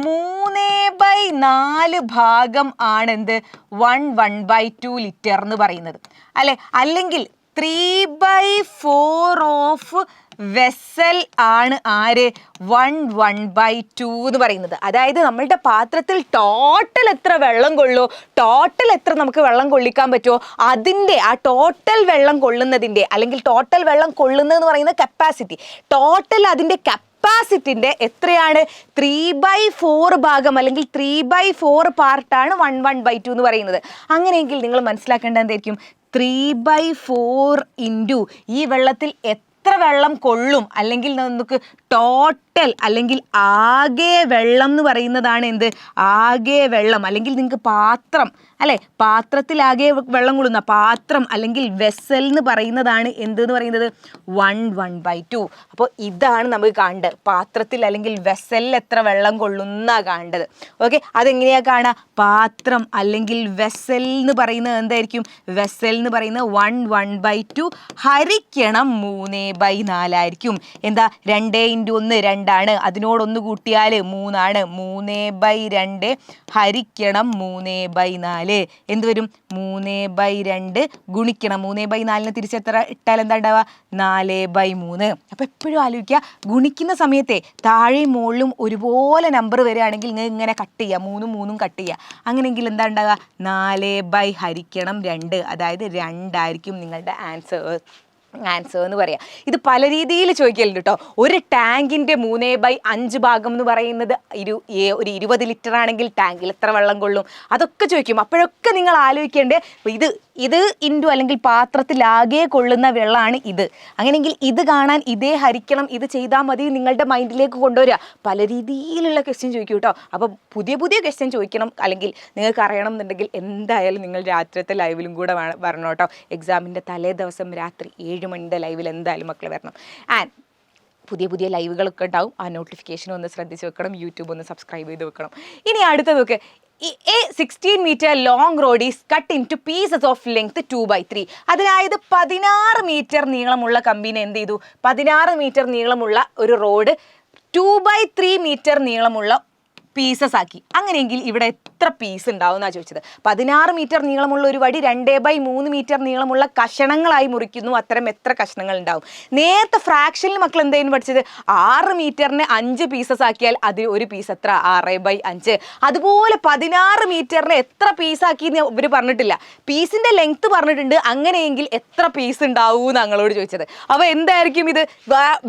3/4 ഭാഗം ആണെന്ത്? 1/2 ലിറ്റർ എന്ന് പറയുന്നത് അല്ലെ. അല്ലെങ്കിൽ 3/4 ഓഫ് വെസൽ ആണ് ആര്? 1/2 എന്ന് പറയുന്നത്. അതായത് നമ്മളുടെ പാത്രത്തിൽ ടോട്ടൽ എത്ര വെള്ളം കൊള്ളൂ, ടോട്ടൽ എത്ര നമുക്ക് വെള്ളം കൊള്ളിക്കാൻ പറ്റുമോ അതിൻ്റെ ആ ടോട്ടൽ വെള്ളം കൊള്ളുന്നതിൻ്റെ അല്ലെങ്കിൽ ടോട്ടൽ വെള്ളം കൊള്ളുന്നതെന്ന് പറയുന്ന കപ്പാസിറ്റി, ടോട്ടൽ അതിൻ്റെ കപ്പാസിറ്റിൻ്റെ എത്രയാണ്? 3/4 ഭാഗം അല്ലെങ്കിൽ 3/4 പാർട്ടാണ് 1/2 എന്ന് പറയുന്നത്. അങ്ങനെയെങ്കിൽ നിങ്ങൾ മനസ്സിലാക്കേണ്ടത് എന്തായിരിക്കും? 3/4 ഇൻറ്റു ഈ വെള്ളത്തിൽ എത്ര വെള്ളം കൊള്ളും അല്ലെങ്കിൽ നമുക്ക് ടോട്ടൽ അല്ലെങ്കിൽ ആകെ വെള്ളം എന്ന് പറയുന്നതാണ് എന്ത്? ആകെ വെള്ളം അല്ലെങ്കിൽ നിങ്ങൾക്ക് പാത്രം അല്ലെ, പാത്രത്തിൽ ആകെ വെള്ളം കൊള്ളുന്ന പാത്രം അല്ലെങ്കിൽ വെസൽ എന്ന് പറയുന്നതാണ് എന്തെന്ന് പറയുന്നത്? 1/2. അപ്പോൾ ഇതാണ് നമുക്ക് കാണേണ്ടത്. പാത്രത്തിൽ അല്ലെങ്കിൽ വെസലിൽ എത്ര വെള്ളം കൊള്ളുന്ന കാണേണ്ടത്. ഓക്കെ. അതെങ്ങനെയാണ് കാണുക? പാത്രം അല്ലെങ്കിൽ വെസൽ എന്ന് പറയുന്നത് എന്തായിരിക്കും? വെസൽ എന്ന് പറയുന്നത് 1/2 ഹരിക്കണം 3/4 ആയിരിക്കും. എന്താ? 2 ഇൻറ്റു 1 2 ആണ്. അതിനോടൊന്ന് കൂട്ടിയാൽ 3 ആണ്. 3/2 ഹരിക്കണം 3/4 എന്ത് വരും? 3/2 ഗുണിക്കണം 3/4 തിരിച്ചെത്ര ഇട്ടാൽ എന്താ ഉണ്ടാവുക? 4/3. അപ്പോൾ എപ്പോഴും ആലോചിക്കുക, ഗുണിക്കുന്ന സമയത്തെ താഴെയും മുകളിലും ഒരുപോലെ നമ്പർ വരികയാണെങ്കിൽ നിങ്ങൾ ഇങ്ങനെ കട്ട് ചെയ്യുക, 3 കട്ട് ചെയ്യുക. അങ്ങനെയെങ്കിൽ എന്താ ഉണ്ടാവുക? 4/2 അതായത് 2 ആയിരിക്കും നിങ്ങളുടെ ആൻസർ. ആൻസർ എന്ന് പറയാം. ഇത് പല രീതിയിൽ ചോദിക്കലുണ്ട് കേട്ടോ. ഒരു ടാങ്കിൻ്റെ 3/5 ഭാഗം എന്ന് പറയുന്നത് ഒരു 20 ലിറ്റർ ആണെങ്കിൽ ടാങ്കിൽ എത്ര വെള്ളം കൊള്ളും, അതൊക്കെ ചോദിക്കും. അപ്പോഴൊക്കെ നിങ്ങൾ ആലോചിക്കേണ്ടേ ഇത് ഇൻറ്റു അല്ലെങ്കിൽ പാത്രത്തിലാകെ കൊള്ളുന്ന വെള്ളമാണ് ഇത്. അങ്ങനെയെങ്കിൽ ഇത് കാണാൻ ഇതേ ഹരിക്കണം, ഇത് ചെയ്താൽ മതി നിങ്ങളുടെ മൈൻഡിലേക്ക് കൊണ്ടുവരിക. പല രീതിയിലുള്ള ക്വസ്റ്റ്യൻ ചോദിക്കും കേട്ടോ. അപ്പോൾ പുതിയ ക്വസ്റ്റ്യൻ ചോദിക്കണം, അല്ലെങ്കിൽ നിങ്ങൾക്ക് അറിയണം എന്നുണ്ടെങ്കിൽ എന്തായാലും നിങ്ങൾ രാത്രിയത്തെ ലൈവിലും കൂടെ വരണം കേട്ടോ. എക്സാമിൻ്റെ തലേ ദിവസം രാത്രി 7 മണിൻ്റെ ലൈവിൽ എന്തായാലും മക്കൾ വരണം. ആൻഡ് പുതിയ ലൈവുകളൊക്കെ ഉണ്ടാവും. ആ നോട്ടിഫിക്കേഷൻ ഒന്ന് ശ്രദ്ധിച്ച് വെക്കണം, യൂട്യൂബ് ഒന്ന് സബ്സ്ക്രൈബ് ചെയ്ത് വെക്കണം. ഇനി അടുത്ത നോക്ക്, A 16 meter long road is cut into pieces of length 2/3. അതായത് 16 മീറ്റർ നീളമുള്ള കമ്പിനെ എന്ത് ചെയ്തു, 16 മീറ്റർ നീളമുള്ള ഒരു റോഡ് 2/3 മീറ്റർ നീളമുള്ള പീസസ് ആക്കി. അങ്ങനെയെങ്കിൽ ഇവിടെ എത്ര പീസ് ഉണ്ടാവും എന്നാണ് ചോദിച്ചത്. 16 മീറ്റർ നീളമുള്ള ഒരു വടി 2/3 മീറ്റർ നീളമുള്ള കഷണങ്ങളായി മുറിക്കുന്നു. അത്തരം എത്ര കഷ്ണങ്ങൾ ഉണ്ടാവും? നേരത്തെ ഫ്രാക്ഷനിൽ മക്കൾ എന്തായിരുന്നു പഠിച്ചത്? 6 മീറ്ററിനെ 5 പീസസ് ആക്കിയാൽ അതിൽ ഒരു പീസ് എത്ര? 6/5. അതുപോലെ 16 മീറ്ററിനെ എത്ര പീസാക്കി എന്ന് ഇവർ പറഞ്ഞിട്ടില്ല, പീസിന്റെ ലെങ്ത് പറഞ്ഞിട്ടുണ്ട്. അങ്ങനെയെങ്കിൽ എത്ര പീസ് ഉണ്ടാവും ഞങ്ങളോട് ചോദിച്ചത്. അപ്പോൾ എന്തായിരിക്കും ഇത്?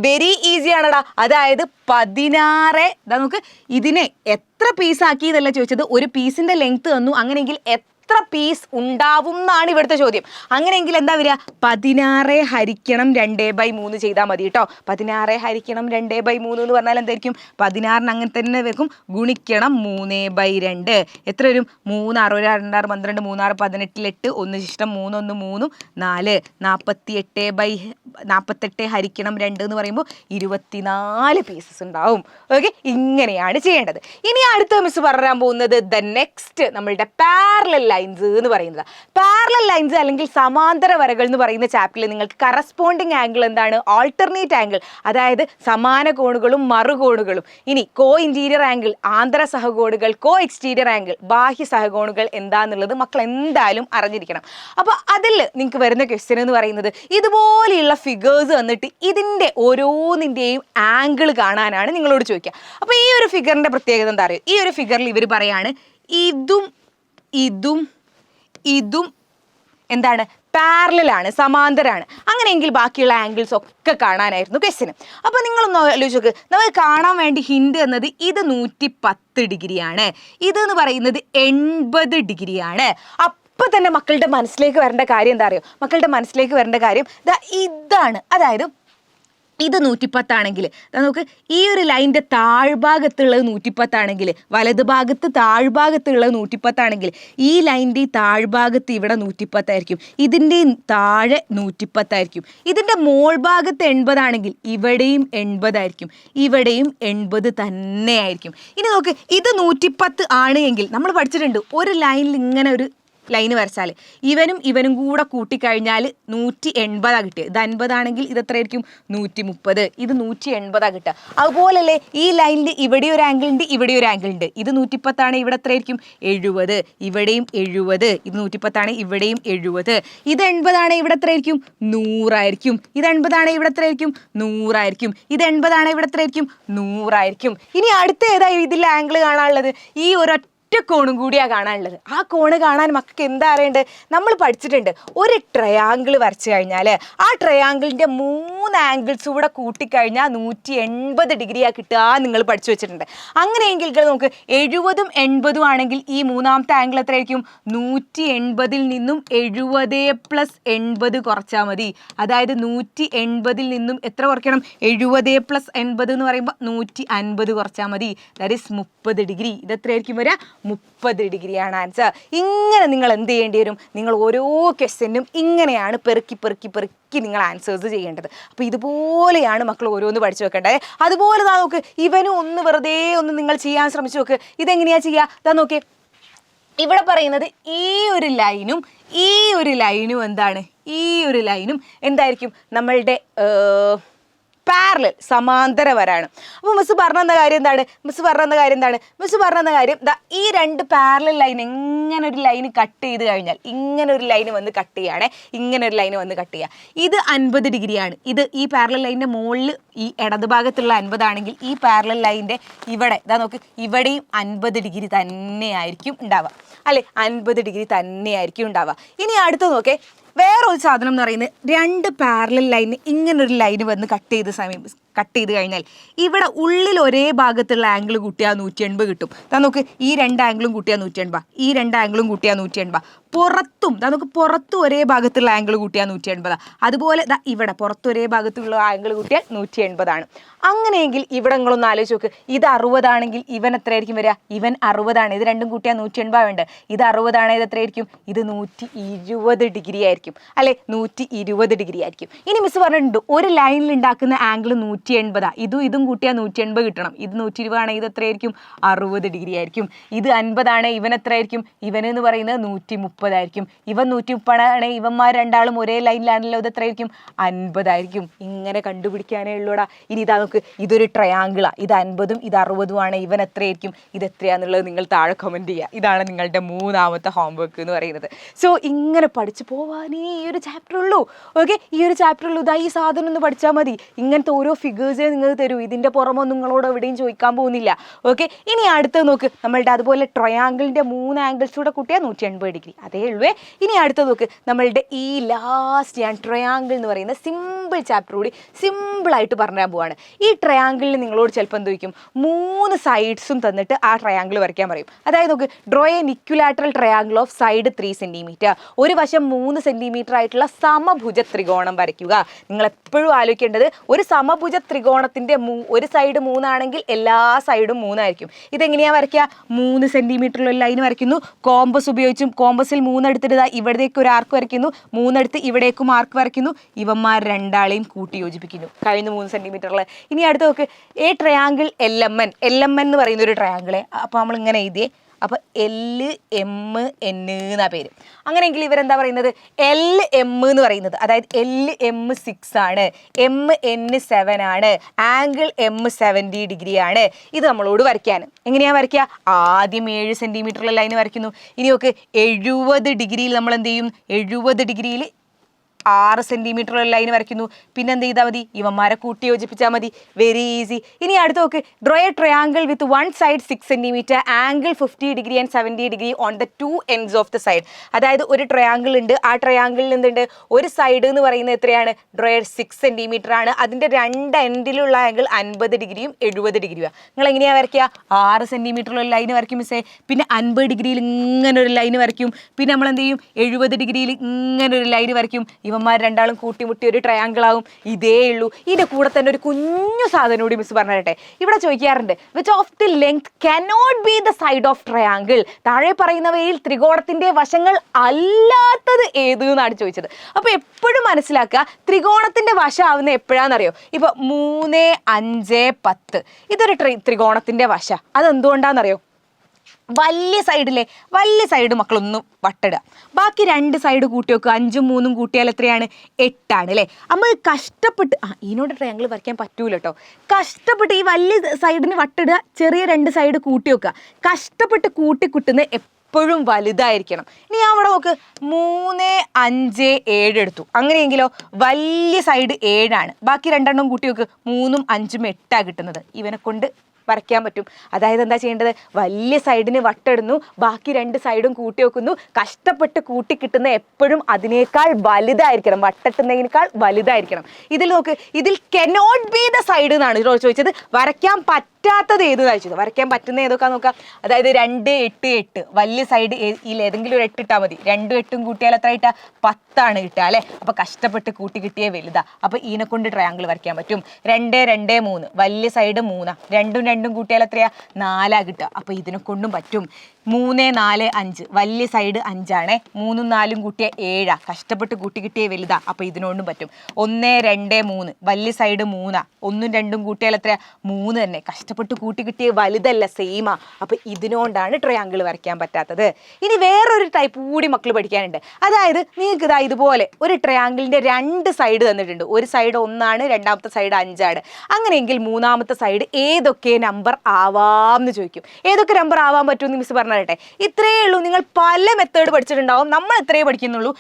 വെരി ഈസി ആണടാ. അതായത് 16 നമുക്ക് ഇതിനെ എത്ര പീസാക്കി എന്നല്ല ചോദിച്ചത്, ഒരു പീസിന്റെ ലെങ്ത് തന്നു. അങ്ങനെയെങ്കിൽ എത്ര പീസ് ഉണ്ടാവും എന്നാണ് ഇവിടുത്തെ ചോദ്യം. അങ്ങനെയെങ്കിൽ എന്താ വരിക? 16 ഹരിക്കണം 2/3 ചെയ്താൽ മതി കേട്ടോ. 16 ഹരിക്കണം 2/3 എന്ന് പറഞ്ഞാൽ എന്തായിരിക്കും? 16 അങ്ങനെ തന്നെ വെക്കും, ഗുണിക്കണം 3/2. എത്ര വരും? 3 6 2 6 12 3 6 18 8 1 ശിഷ്ടം 3 1 3 4 48 ഹരിക്കണം 2 എന്ന് പറയുമ്പോൾ 24 പീസസ് ഉണ്ടാവും. ഓക്കെ, ഇങ്ങനെയാണ് ചെയ്യേണ്ടത്. ഇനി അടുത്ത മിസ് പറയാൻ പോകുന്നത് നെക്സ്റ്റ് നമ്മളുടെ പാരലൽ ലൈൻസ് എന്ന് പറയുന്നത്. പാരലൽ ലൈൻസ് അല്ലെങ്കിൽ സമാന്തര വരകൾ എന്ന് പറയുന്ന ചാപ്റ്ററിൽ നിങ്ങൾക്ക് കറസ്പോണ്ടിങ് ആംഗിൾ എന്താണ്? ആൾട്ടർനേറ്റ് ആംഗിൾ, അതായത് സമാന കോണുകളും മറുകോണുകളും. ഇനി കോ ഇന്റീരിയർ ആംഗിൾ, ആന്തര സഹകോണുകൾ, കോ എക്സ്റ്റീരിയർ ആംഗിൾ, ബാഹ്യ സഹകോണുകൾ എന്താന്നുള്ളത് മക്കൾ എന്തായാലും അറിഞ്ഞിരിക്കണം. അപ്പോൾ അതിൽ നിങ്ങൾക്ക് വരുന്ന ക്വസ്റ്റ്യൻ എന്ന് പറയുന്നത് ഇതുപോലെയുള്ള ഫിഗേഴ്സ് വന്നിട്ട് ഇതിൻ്റെ ഓരോന്നിൻ്റെയും ആംഗിൾ കാണാനാണ് നിങ്ങളോട് ചോദിക്കുക. അപ്പോൾ ഈ ഒരു ഫിഗറിൻ്റെ പ്രത്യേകത എന്താ പറയുക? ഈ ഒരു ഫിഗറിൽ ഇവർ പറയാണ് ഇതും എന്താണ്? പാരലലാണ്, സമാന്തരാണ്. അങ്ങനെയെങ്കിൽ ബാക്കിയുള്ള ആംഗിൾസ് ഒക്കെ കാണാനായിരുന്നു ക്വസ്റ്റ്യൻ. അപ്പോൾ നിങ്ങളൊന്ന് ആലോചിച്ച് നോക്ക്, നമുക്ക് കാണാൻ വേണ്ടി ഹിൻഡ് എന്നത് ഇത് 110 ഡിഗ്രിയാണ്, ഇതെന്ന് പറയുന്നത് 80 ഡിഗ്രിയാണ്. അപ്പോൾ തന്നെ മക്കളുടെ മനസ്സിലേക്ക് വരേണ്ട കാര്യം എന്താ അറിയോ? മക്കളുടെ മനസ്സിലേക്ക് വരേണ്ട കാര്യം ഇതാണ്. അതായത് ഇത് 110 ആണെങ്കിൽ നമുക്ക് ഈ ഒരു ലൈൻ്റെ താഴ്ഭാഗത്തുള്ളത് 110 ആണെങ്കിൽ, വലതുഭാഗത്ത് താഴ്ഭാഗത്തുള്ളത് 110 ആണെങ്കിൽ, ഈ ലൈൻ്റെ താഴ്ഭാഗത്ത് ഇവിടെ 110 ആയിരിക്കും, ഇതിൻ്റെ താഴെ 110 ആയിരിക്കും. ഇതിൻ്റെ മോൾ ഭാഗത്ത് 80 ആണെങ്കിൽ ഇവിടെയും 80 ആയിരിക്കും, ഇവിടെയും 80 തന്നെ ആയിരിക്കും. ഇനി നോക്ക്, ഇത് 110 ആണ് എങ്കിൽ നമ്മൾ പഠിച്ചിട്ടുണ്ട്, ഒരു ലൈനിൽ ഇങ്ങനെ ഒരു ലൈന് വരച്ചാൽ ഇവനും കൂടെ കൂട്ടിക്കഴിഞ്ഞാൽ 180 കിട്ടുക. ഇത് 50 ആണെങ്കിൽ ഇത് എത്രയായിരിക്കും? 130. ഇത് 180 കിട്ടുക. അതുപോലല്ലേ ഈ ലൈനിൽ ഇവിടെ ഒരു ആംഗിൾ ഉണ്ട്, ഇവിടെ ഒരു ആംഗിൾ ഉണ്ട്. ഇത് 110 ആണ്, ഇവിടെ എത്രയായിരിക്കും? 70. ഇവിടെയും 70. ഇത് 110 ആണ്, ഇവിടെയും 70. ഇത് 80 ആണ്, ഇവിടെ എത്രയായിരിക്കും? 100 ആയിരിക്കും. ഇത് 80 ആണ്, ഇവിടെ എത്രയായിരിക്കും? 100 ആയിരിക്കും. ഇത് 80 ആണ്, ഇവിടെ എത്രയായിരിക്കും? 100 ആയിരിക്കും. ഇനി അടുത്ത ഏതാ ഇതിൽ ആംഗിൾ കാണാനുള്ളത്? ഈ ഒരൊറ്റ കോണും കൂടിയാണ് കാണാനുള്ളത്. ആ കോണ് കാണാൻ മക്കൾക്ക് എന്താ അറിയേണ്ടത്? നമ്മൾ പഠിച്ചിട്ടുണ്ട്, ഒരു ട്രയാങ്കിൾ വരച്ചു കഴിഞ്ഞാൽ ആ ട്രയാങ്കിളിൻ്റെ 3 ആംഗിൾസ് കൂടെ കൂട്ടിക്കഴിഞ്ഞാൽ 180 ഡിഗ്രിയാണ് കിട്ടുക, നിങ്ങൾ പഠിച്ചു വെച്ചിട്ടുണ്ട്. അങ്ങനെയെങ്കിൽ നമുക്ക് 70ഉം 80ഉം ആണെങ്കിൽ ഈ മൂന്നാമത്തെ ആംഗിൾ എത്രയായിരിക്കും? 180ൽ നിന്നും 70 + 80 കുറച്ചാൽ മതി. അതായത് 180ൽ നിന്നും എത്ര കുറയ്ക്കണം? 70 + 80 എന്ന് പറയുമ്പോൾ 150 കുറച്ചാൽ മതി. That is 30 degree. ഇത് എത്രയായിരിക്കും വരിക? 30 ഡിഗ്രിയാണ് ആൻസർ. ഇങ്ങനെ നിങ്ങൾ എന്ത് ചെയ്യേണ്ടി വരും? നിങ്ങൾ ഓരോ ക്വസ്റ്റ്യനും ഇങ്ങനെയാണ് പെറുക്കി നിങ്ങൾ ആൻസേഴ്സ് ചെയ്യേണ്ടത്. അപ്പോൾ ഇതുപോലെയാണ് മക്കൾ ഓരോന്ന് പഠിച്ചു വെക്കേണ്ടത്. അതുപോലെ നോക്ക്, ഇവനും വെറുതെ നിങ്ങൾ ചെയ്യാൻ ശ്രമിച്ചു നോക്ക്. ഇതെങ്ങനെയാണ് ചെയ്യുക? ഇതാ നോക്കി, ഇവിടെ പറയുന്നത് ഈ ഒരു ലൈനും എന്താണ്? ഈ ഒരു ലൈനും എന്തായിരിക്കും? നമ്മളുടെ പാരലൽ, സമാന്തര വരാണ്. അപ്പോൾ മിസ് പറഞ്ഞ കാര്യം എന്താണ്? മിസ് പറഞ്ഞ കാര്യം ഈ 2 പാരലൽ ലൈൻ ഇങ്ങനെ ഒരു ലൈൻ കട്ട് ചെയ്ത് കഴിഞ്ഞാൽ ഇങ്ങനെ ഒരു ലൈൻ വന്ന് കട്ട് ചെയ്യുകയാണേ, ഇങ്ങനെ ഒരു ലൈൻ വന്ന് കട്ട് ചെയ്യുക. ഇത് 50 ഡിഗ്രിയാണ്. ഇത് ഈ പാരലൽ ലൈനിൻ്റെ മുകളിൽ ഈ ഇടത് ഭാഗത്തുള്ള 50 ആണെങ്കിൽ ഈ പാരലൽ ലൈനിൻ്റെ ഇവിടെ നോക്ക്, ഇവിടെയും 50 ഡിഗ്രി തന്നെയായിരിക്കും ഉണ്ടാവുക, അല്ലേ? 50 ഡിഗ്രി തന്നെയായിരിക്കും ഉണ്ടാവുക. ഇനി അടുത്ത് നോക്കേ, വേറൊരു സാധനം എന്ന് പറയുന്നത് 2 പാരലൽ ലൈന് ഇങ്ങനൊരു ലൈന് വന്ന് കട്ട് ചെയ്ത് കഴിഞ്ഞാൽ ഇവിടെ ഉള്ളിൽ ഒരേ ഭാഗത്തുള്ള ആംഗിൾ കൂട്ടിയാൽ 180 കിട്ടും. നമുക്ക് ഈ 2 ആംഗിളും കൂട്ടിയാൽ 180, ഈ 2 ആംഗിളും കൂട്ടിയാൽ 180. നമുക്ക് പുറത്തും ഒരേ ഭാഗത്തുള്ള ആംഗിൾ കൂട്ടിയാൽ 180. അതുപോലെ ഇവിടെ പുറത്തും ഒരേ ഭാഗത്തുള്ള ആംഗിൾ കൂട്ടിയാൽ 180. അങ്ങനെയെങ്കിൽ ഇവിടെ നിങ്ങളൊന്ന് ആലോചിച്ച് നോക്ക്. ഇത് 60 ആണെങ്കിൽ ഇവൻ എത്രയായിരിക്കും വരിക? ഇവൻ 60 ആണ്. ഇത് രണ്ടും കൂട്ടിയാൽ 180 വേണ്ട. ഇത് 60 ആണ്. ഇത് എത്രയായിരിക്കും? ഇത് 120 ഡിഗ്രി ആയിരിക്കും അല്ലെ? 120 ഡിഗ്രി ആയിരിക്കും. ഇനി മിസ് പറഞ്ഞിട്ടുണ്ട് ഒരു ലൈനിൽ ഉണ്ടാക്കുന്ന ആംഗിൾ 180. ഇതും കൂട്ടിയാൽ 180 കിട്ടണം. ഇത് 120 ആണ്. ഇത് എത്രയായിരിക്കും? 60 ഡിഗ്രി ആയിരിക്കും. ഇത് 50 ആണ്. ഇവൻ എത്രയായിരിക്കും? ഇവനെന്ന് പറയുന്നത് 130 ആയിരിക്കും. ഇവൻ 130 ആണ്. ഇവന്മാർ രണ്ടാളും ഒരേ ലൈനിലാണല്ലോ. ഇത് എത്രയായിരിക്കും? 50 ആയിരിക്കും. ഇങ്ങനെ കണ്ടുപിടിക്കാനേ ഉള്ളൂടാ. ഇനി ഇതാ നോക്ക്, ഇതൊരു ട്രയാങ്കിളാണ്. ഇത് 50ഉം ഇത് 60ഉം ആണ്. ഇവൻ എത്രയായിരിക്കും? ഇത് എത്രയാന്നുള്ളത് നിങ്ങൾ താഴെ കമൻറ്റ് ചെയ്യുക. ഇതാണ് നിങ്ങളുടെ 3ാമത്തെ ഹോംവർക്ക് എന്ന് പറയുന്നത്. സോ ഇങ്ങനെ പഠിച്ചു പോവാനേ ഈ ഒരു ചാപ്റ്റർ ഉള്ളൂ. ഓക്കെ, ഈ ഒരു ചാപ്റ്റർ ഉള്ളൂ. ഇതാ ഈ സാധനം ഒന്ന് പഠിച്ചാൽ മതി. ഇങ്ങനത്തെ ഓരോ ഫിഗേഴ്സേ നിങ്ങൾ തരൂ. ഇതിൻ്റെ പുറമൊന്നും നിങ്ങളോട് എവിടെയും ചോദിക്കാൻ പോകുന്നില്ല. ഓക്കെ, ഇനി അടുത്തത് നോക്ക്. നമ്മളുടെ അതുപോലെ ട്രയാങ്കിളിൻ്റെ 3 ആംഗിൾസ് കൂടെ കൂട്ടിയാൽ 180 ഡിഗ്രി. അതേ ഉള്ളൂ. ഇനി അടുത്തത് നോക്ക്. നമ്മളുടെ ഈ ലാസ്റ്റ് ഞാൻ ട്രയാങ്കിൾ എന്ന് പറയുന്ന സിമ്പിൾ ചാപ്റ്റർ കൂടി സിമ്പിളായിട്ട് പറഞ്ഞാൽ പോവാണ്. ഈ ട്രയാങ്കിളിൽ നിങ്ങളോട് ചിലപ്പോൾ എന്ത് ചോദിക്കും? 3 സൈഡ്സും തന്നിട്ട് ആ ട്രയാങ്കിൾ വരയ്ക്കാൻ പറയും. അതായത് നമുക്ക് draw A equilateral triangle of side 3 centimetre. ഒരു വശം 3 സെൻറ്റിമീറ്റർ ആയിട്ടുള്ള സമഭുജ ത്രികോണം വരയ്ക്കുക. നിങ്ങൾ എപ്പോഴും ആലോചിക്കേണ്ടത് ഒരു സമഭുജ ത്രികോണത്തിൻ്റെ ഒരു സൈഡ് 3 ആണെങ്കിൽ എല്ലാ സൈഡും 3 ആയിരിക്കും. ഇതെങ്ങനെയാണ് വരയ്ക്കുക? 3 സെൻറ്റിമീറ്ററിലുള്ള ലൈൻ വരയ്ക്കുന്നു. കോമ്പസ് ഉപയോഗിച്ചും കോമ്പസിൽ 3 എടുത്തിട്ട് ഇവിടേക്ക് ഒരു ആർക്ക് വരയ്ക്കുന്നു. 3 എടുത്ത് ഇവിടേക്കും ആർക്ക് വരയ്ക്കുന്നു. ഇവന്മാർ രണ്ടാളെയും കൂട്ടി യോജിപ്പിക്കുന്നു. കഴിഞ്ഞ 3 സെൻറ്റിമീറ്ററിൽ. ഇനി അടുത്ത് നോക്ക്. എ ട്രയാങ്കിൾ LMN എന്ന് പറയുന്ന ഒരു ട്രയാങ്കിളെ അപ്പോൾ നമ്മൾ ഇങ്ങനെ എഴുതിയേ. അപ്പോൾ LMN എന്നാ പേര്. അങ്ങനെയെങ്കിൽ ഇവരെന്താ പറയുന്നത്? LM എന്ന് പറയുന്നത്, അതായത് LM 6 ആണ്, MN 7 ആണ്, ആംഗിൾ M 70 ഡിഗ്രി ആണ്. ഇത് നമ്മളോട് വരയ്ക്കാൻ എങ്ങനെയാണ് വരയ്ക്കുക? ആദ്യം 7 സെൻറ്റിമീറ്ററിലുള്ള ലൈൻ വരയ്ക്കുന്നു. ഇനി നോക്ക്, 70 ഡിഗ്രിയിൽ നമ്മൾ എന്ത് ചെയ്യും? 70 ഡിഗ്രിയിൽ 6 സെൻറ്റിമീറ്ററുള്ള ലൈൻ വരയ്ക്കുന്നു. പിന്നെ എന്ത് ചെയ്താൽ മതി? ഇവന്മാരെ കൂട്ടി യോജിപ്പിച്ചാൽ മതി. Very easy. ഇനി അടുത്ത് നോക്ക്. Draw A triangle with 1 side 6 centimetre, angle 50 degree and 70 degree on the 2 ends of the side. അതായത് ഒരു ട്രയാങ്കിൾ ഉണ്ട്. ആ ട്രയാങ്കിളിൽ എന്തുണ്ട്? ഒരു സൈഡ് എന്ന് പറയുന്നത് എത്രയാണ്? ഡ്രോ 6 സെൻറ്റിമീറ്റർ ആണ്. അതിൻ്റെ 2 എൻഡിലുള്ള ആംഗിൾ 50 ഡിഗ്രിയും 70 ഡിഗ്രിയും. നിങ്ങൾ എങ്ങനെയാണ് വരയ്ക്കുക? 6 സെൻറ്റിമീറ്ററുള്ള ലൈൻ വരയ്ക്കും മിസ്സേ. പിന്നെ 50 ഡിഗ്രിയിൽ ഇങ്ങനെ ഒരു ലൈൻ വരയ്ക്കും. പിന്നെ നമ്മൾ എന്ത് ചെയ്യും? 70 ഡിഗ്രിയിൽ ഇങ്ങനെ ഒരു ലൈൻ വരയ്ക്കും. ഇവന്മാർ രണ്ടാളും കൂട്ടിമുട്ടി ഒരു ട്രയാങ്കിൾ ആവും. ഇതേ ഉള്ളൂ. ഇതിൻ്റെ കൂടെ തന്നെ ഒരു കുഞ്ഞു സാധനം കൂടി മിസ് പറഞ്ഞിട്ടെ. ഇവിടെ ചോദിക്കാറുണ്ട്, which of the length cannot be the side of triangle? താഴെ പറയുന്നവയിൽ ത്രികോണത്തിന്റെ വശങ്ങൾ അല്ലാത്തത് ഏത് എന്നാണ് ചോദിച്ചത്. അപ്പോൾ എപ്പോഴും മനസ്സിലാക്കുക, ത്രികോണത്തിന്റെ വശമാവുന്ന എപ്പോഴാണെന്നറിയോ? ഇപ്പോൾ 3, 5, 10 ഇതൊരു ത്രികോണത്തിന്റെ വശ. അതെന്തുകൊണ്ടാണെന്നറിയോ? വലിയ സൈഡ് മക്കളൊന്നും വട്ടിടുക. ബാക്കി 2 സൈഡ് കൂട്ടി വെക്കുക. 5ഉം 3ഉം കൂട്ടിയാൽ എത്രയാണ്? 8 ആണ് അല്ലേ? നമ്മൾ കഷ്ടപ്പെട്ട് ഇതിനോട് ട്രയാങ്കിൾ വരയ്ക്കാൻ പറ്റൂല കേട്ടോ. കഷ്ടപ്പെട്ട് ഈ വലിയ സൈഡിന് വട്ടിടുക, ചെറിയ 2 സൈഡ് കൂട്ടി വെക്കുക. കഷ്ടപ്പെട്ട് കൂട്ടിക്കുട്ടുന്ന എപ്പോഴും വലുതായിരിക്കണം. ഇനി അവിടെ നോക്ക്, 3, 5, 7 എടുത്തു. അങ്ങനെയെങ്കിലോ വലിയ സൈഡ് 7 ആണ്. ബാക്കി 2 കൂട്ടി വെക്ക്. 3ഉം 5ഉം 8 കിട്ടുന്നത്. ഇവനെ കൊണ്ട് വരയ്ക്കാൻ പറ്റും. അതായത് എന്താ ചെയ്യേണ്ടത്? വലിയ സൈഡിന് വട്ടിടുന്നു, ബാക്കി 2 സൈഡും കൂട്ടി വെക്കുന്നു. കഷ്ടപ്പെട്ട് കൂട്ടി കിട്ടുന്ന എപ്പോഴും അതിനേക്കാൾ വലുതായിരിക്കണം, വട്ടിട്ടുന്നതിനേക്കാൾ വലുതായിരിക്കണം. ഇതിൽ നോക്ക്, ഇതിൽ കനോട്ട് ബി ദ സൈഡ് എന്നാണ് ചോദിച്ചത്. വരയ്ക്കാൻ പറ്റാത്തത് ഏത് ചോദിച്ചത്? വരയ്ക്കാൻ പറ്റുന്ന ഏതൊക്കെ നോക്കാം. അതായത് 2, 8, 8 വലിയ സൈഡ് ഏതെങ്കിലും ഒരു 8 ഇട്ടാൽ മതി. 2ഉം 8ഉം കൂട്ടിയാൽ എത്ര കിട്ടുക? 10 കിട്ടുക അല്ലേ? അപ്പോൾ കഷ്ടപ്പെട്ട് കൂട്ടി കിട്ടിയേ വലുതാ. അപ്പോൾ ഇതിനെ കൊണ്ട് ട്രയാങ്കിൾ വരയ്ക്കാൻ പറ്റും. 2, 2, 3 വലിയ സൈഡ് 3, 2ഉം 2ഉം കൂട്ടിയാൽ എത്രയാ? 4 കിട്ടുക. അപ്പോൾ ഇതിനെ കൊണ്ടും പറ്റും. 3, 4, 5 വലിയ സൈഡ് 5 ആണ്. 3ഉം 4ഉം കൂട്ടിയ 7, കഷ്ടപ്പെട്ട് കൂട്ടി കിട്ടിയേ വലുതാ. അപ്പോൾ ഇതിനോണ്ടും പറ്റും. 1, 2, 3 വലിയ സൈഡ് 3, 1ഉം 2ഉം കൂട്ടിയാൽ എത്രയാ? 3 തന്നെ. കഷ്ടപ്പെട്ട് കൂട്ടി കിട്ടിയ വലുതല്ല, സെയിമാ. അപ്പോൾ ഇതിനോണ്ടാണ് ട്രയാങ്കിൾ വരയ്ക്കാൻ പറ്റാത്തത്. ഇനി വേറൊരു ടൈപ്പ് കൂടി മക്കൾ പഠിക്കാനുണ്ട്. അതായത് നിങ്ങൾക്ക് ഇതാ ഇതുപോലെ ഒരു ട്രയാങ്കിളിൻ്റെ 2 സൈഡ് തന്നിട്ടുണ്ട്. ഒരു സൈഡ് 1 ആണ്, രണ്ടാമത്തെ സൈഡ് 5 ആണ്. അങ്ങനെയെങ്കിൽ മൂന്നാമത്തെ സൈഡ് ഏതൊക്കെ നമ്പർ ആവാം എന്ന് ചോദിക്കും. ഏതൊക്കെ നമ്പർ ആവാൻ പറ്റുമെന്ന് മിസ് പറഞ്ഞിട്ടെ. ഇത്രയേ ഉള്ളൂ. നിങ്ങൾ പല മെത്തേഡ് പഠിച്ചിട്ടുണ്ടാവും. നമ്മൾ ഇത്രയേ പഠിക്കുന്നുള്ളൂ.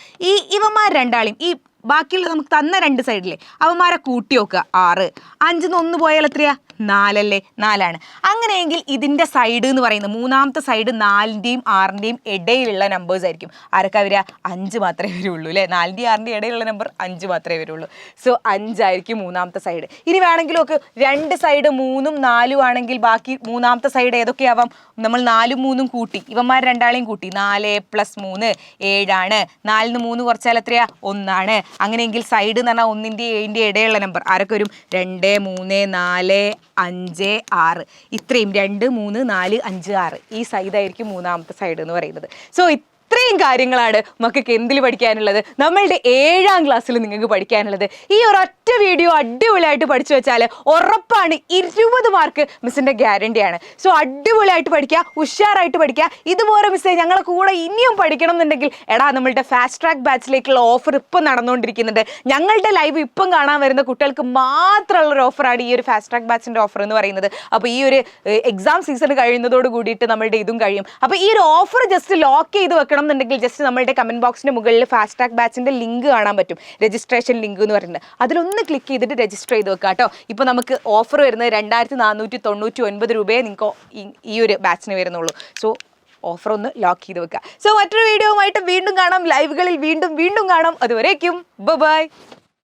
ഇവന്മാർ രണ്ടാളെയും, ഈ ബാക്കിയുള്ള നമുക്ക് തന്ന 2 സൈഡിലെ അവന്മാരെ കൂട്ടി നോക്കുക 6. 5 1 പോയാൽ എത്രയാ 4 അല്ലേ? 4 അങ്ങനെയെങ്കിൽ ഇതിന്റെ സൈഡ് എന്ന് പറയുന്നത് മൂന്നാമത്തെ സൈഡ് 4ന്റെയും 6ന്റെയും ഇടയിലുള്ള നമ്പേഴ്സ് ആയിരിക്കും. ആരൊക്കെ വരിക? 5 മാത്രമേ വരുള്ളൂ അല്ലേ? 4ന്റെയും 6ന്റെയും ഇടയിലുള്ള നമ്പർ 5 മാത്രമേ വരുള്ളൂ. സോ 5 ആയിരിക്കും മൂന്നാമത്തെ സൈഡ്. ഇനി വേണമെങ്കിൽ ഒക്കെ 2 സൈഡ് 3ഉം 4ഉം ആണെങ്കിൽ ബാക്കി മൂന്നാമത്തെ സൈഡ് ഏതൊക്കെയാവാം? നമ്മൾ 4ഉം 3ഉം കൂട്ടി ഇവന്മാർ രണ്ടാളെയും കൂട്ടി 4 + 3 7 4ന് 3 കുറച്ചാൽ എത്രയാ? 1. അങ്ങനെയെങ്കിൽ സൈഡ് എന്ന് പറഞ്ഞാൽ 1ന്റെയും 7ന്റെയും ഇടയിലുള്ള നമ്പർ ആരൊക്കെ വരും? 2 3 4 5 6 ഇത്രയും 2 3 4 5 6 ഈ സൈഡായിരിക്കും മൂന്നാമത്തെ സൈഡ് എന്ന് പറയുന്നത്. സോ ഇത്രയും കാര്യങ്ങളാണ് മക്കൾക്ക് എന്തിൽ പഠിക്കാനുള്ളത്, നമ്മളുടെ 7ാം ക്ലാസ്സിൽ നിങ്ങൾക്ക് പഠിക്കാനുള്ളത്. ഈ ഒരൊറ്റ വീഡിയോ അടിപൊളിയായിട്ട് പഠിച്ചു വെച്ചാൽ ഉറപ്പാണ് 20 മാർക്ക് മിസ്സിൻ്റെ ഗ്യാരണ്ടിയാണ്. സോ അടിപൊളിയായിട്ട് പഠിക്കുക, ഉഷാറായിട്ട് പഠിക്കുക. ഇതുപോലെ മിസ്സേ ഞങ്ങളെ കൂടെ ഇനിയും പഠിക്കണം എന്നുണ്ടെങ്കിൽ എടാ നമ്മളുടെ ഫാസ്റ്റ് ട്രാക്ക് ബാച്ചിലേക്കുള്ള ഓഫർ ഇപ്പം നടന്നുകൊണ്ടിരിക്കുന്നുണ്ട്. ഞങ്ങളുടെ ലൈവ് ഇപ്പം കാണാൻ വരുന്ന കുട്ടികൾക്ക് മാത്രമുള്ള ഒരു ഓഫറാണ് ഈ ഒരു ഫാസ്റ്റ് ട്രാക്ക് ബാച്ചിൻ്റെ ഓഫർ എന്ന് പറയുന്നത്. അപ്പോൾ ഈ ഒരു എക്സാം സീസൺ കഴിയുന്നതോട് കൂടിയിട്ട് നമ്മളുടെ ഇതും കഴിയും. അപ്പോൾ ഈ ഒരു ഓഫർ ജസ്റ്റ് ലോക്ക് ചെയ്ത് വെക്കണം എന്നുണ്ടെങ്കിൽ ജസ്റ്റ് നമ്മളുടെ കമന്റ് ബോക്സിന്റെ മുകളിൽ ഫാസ്റ്റ് ട്രാക്ക് ബാച്ചിന്റെ ലിങ്ക് കാണാൻ പറ്റും, രജിസ്ട്രേഷൻ ലിങ്ക് എന്ന് പറയുന്നത്. അതിലൊന്ന് ക്ലിക്ക് ചെയ്തിട്ട് രജിസ്റ്റർ ചെയ്ത് വെക്കുക കേട്ടോ. ഇപ്പോൾ നമുക്ക് ഓഫർ വരുന്നത് 2499 രൂപയെ നിങ്ങൾക്ക് ഈ ഒരു ബാച്ചിന് വരുന്നുള്ളൂ. സോ ഓഫർ ഒന്ന് ലോക്ക് ചെയ്ത് വെക്കുക. സോ മറ്റൊരു വീഡിയോയുമായിട്ട് വീണ്ടും കാണാം, ലൈവുകളിൽ വീണ്ടും കാണാം. അതുവരേക്കും ബൈ.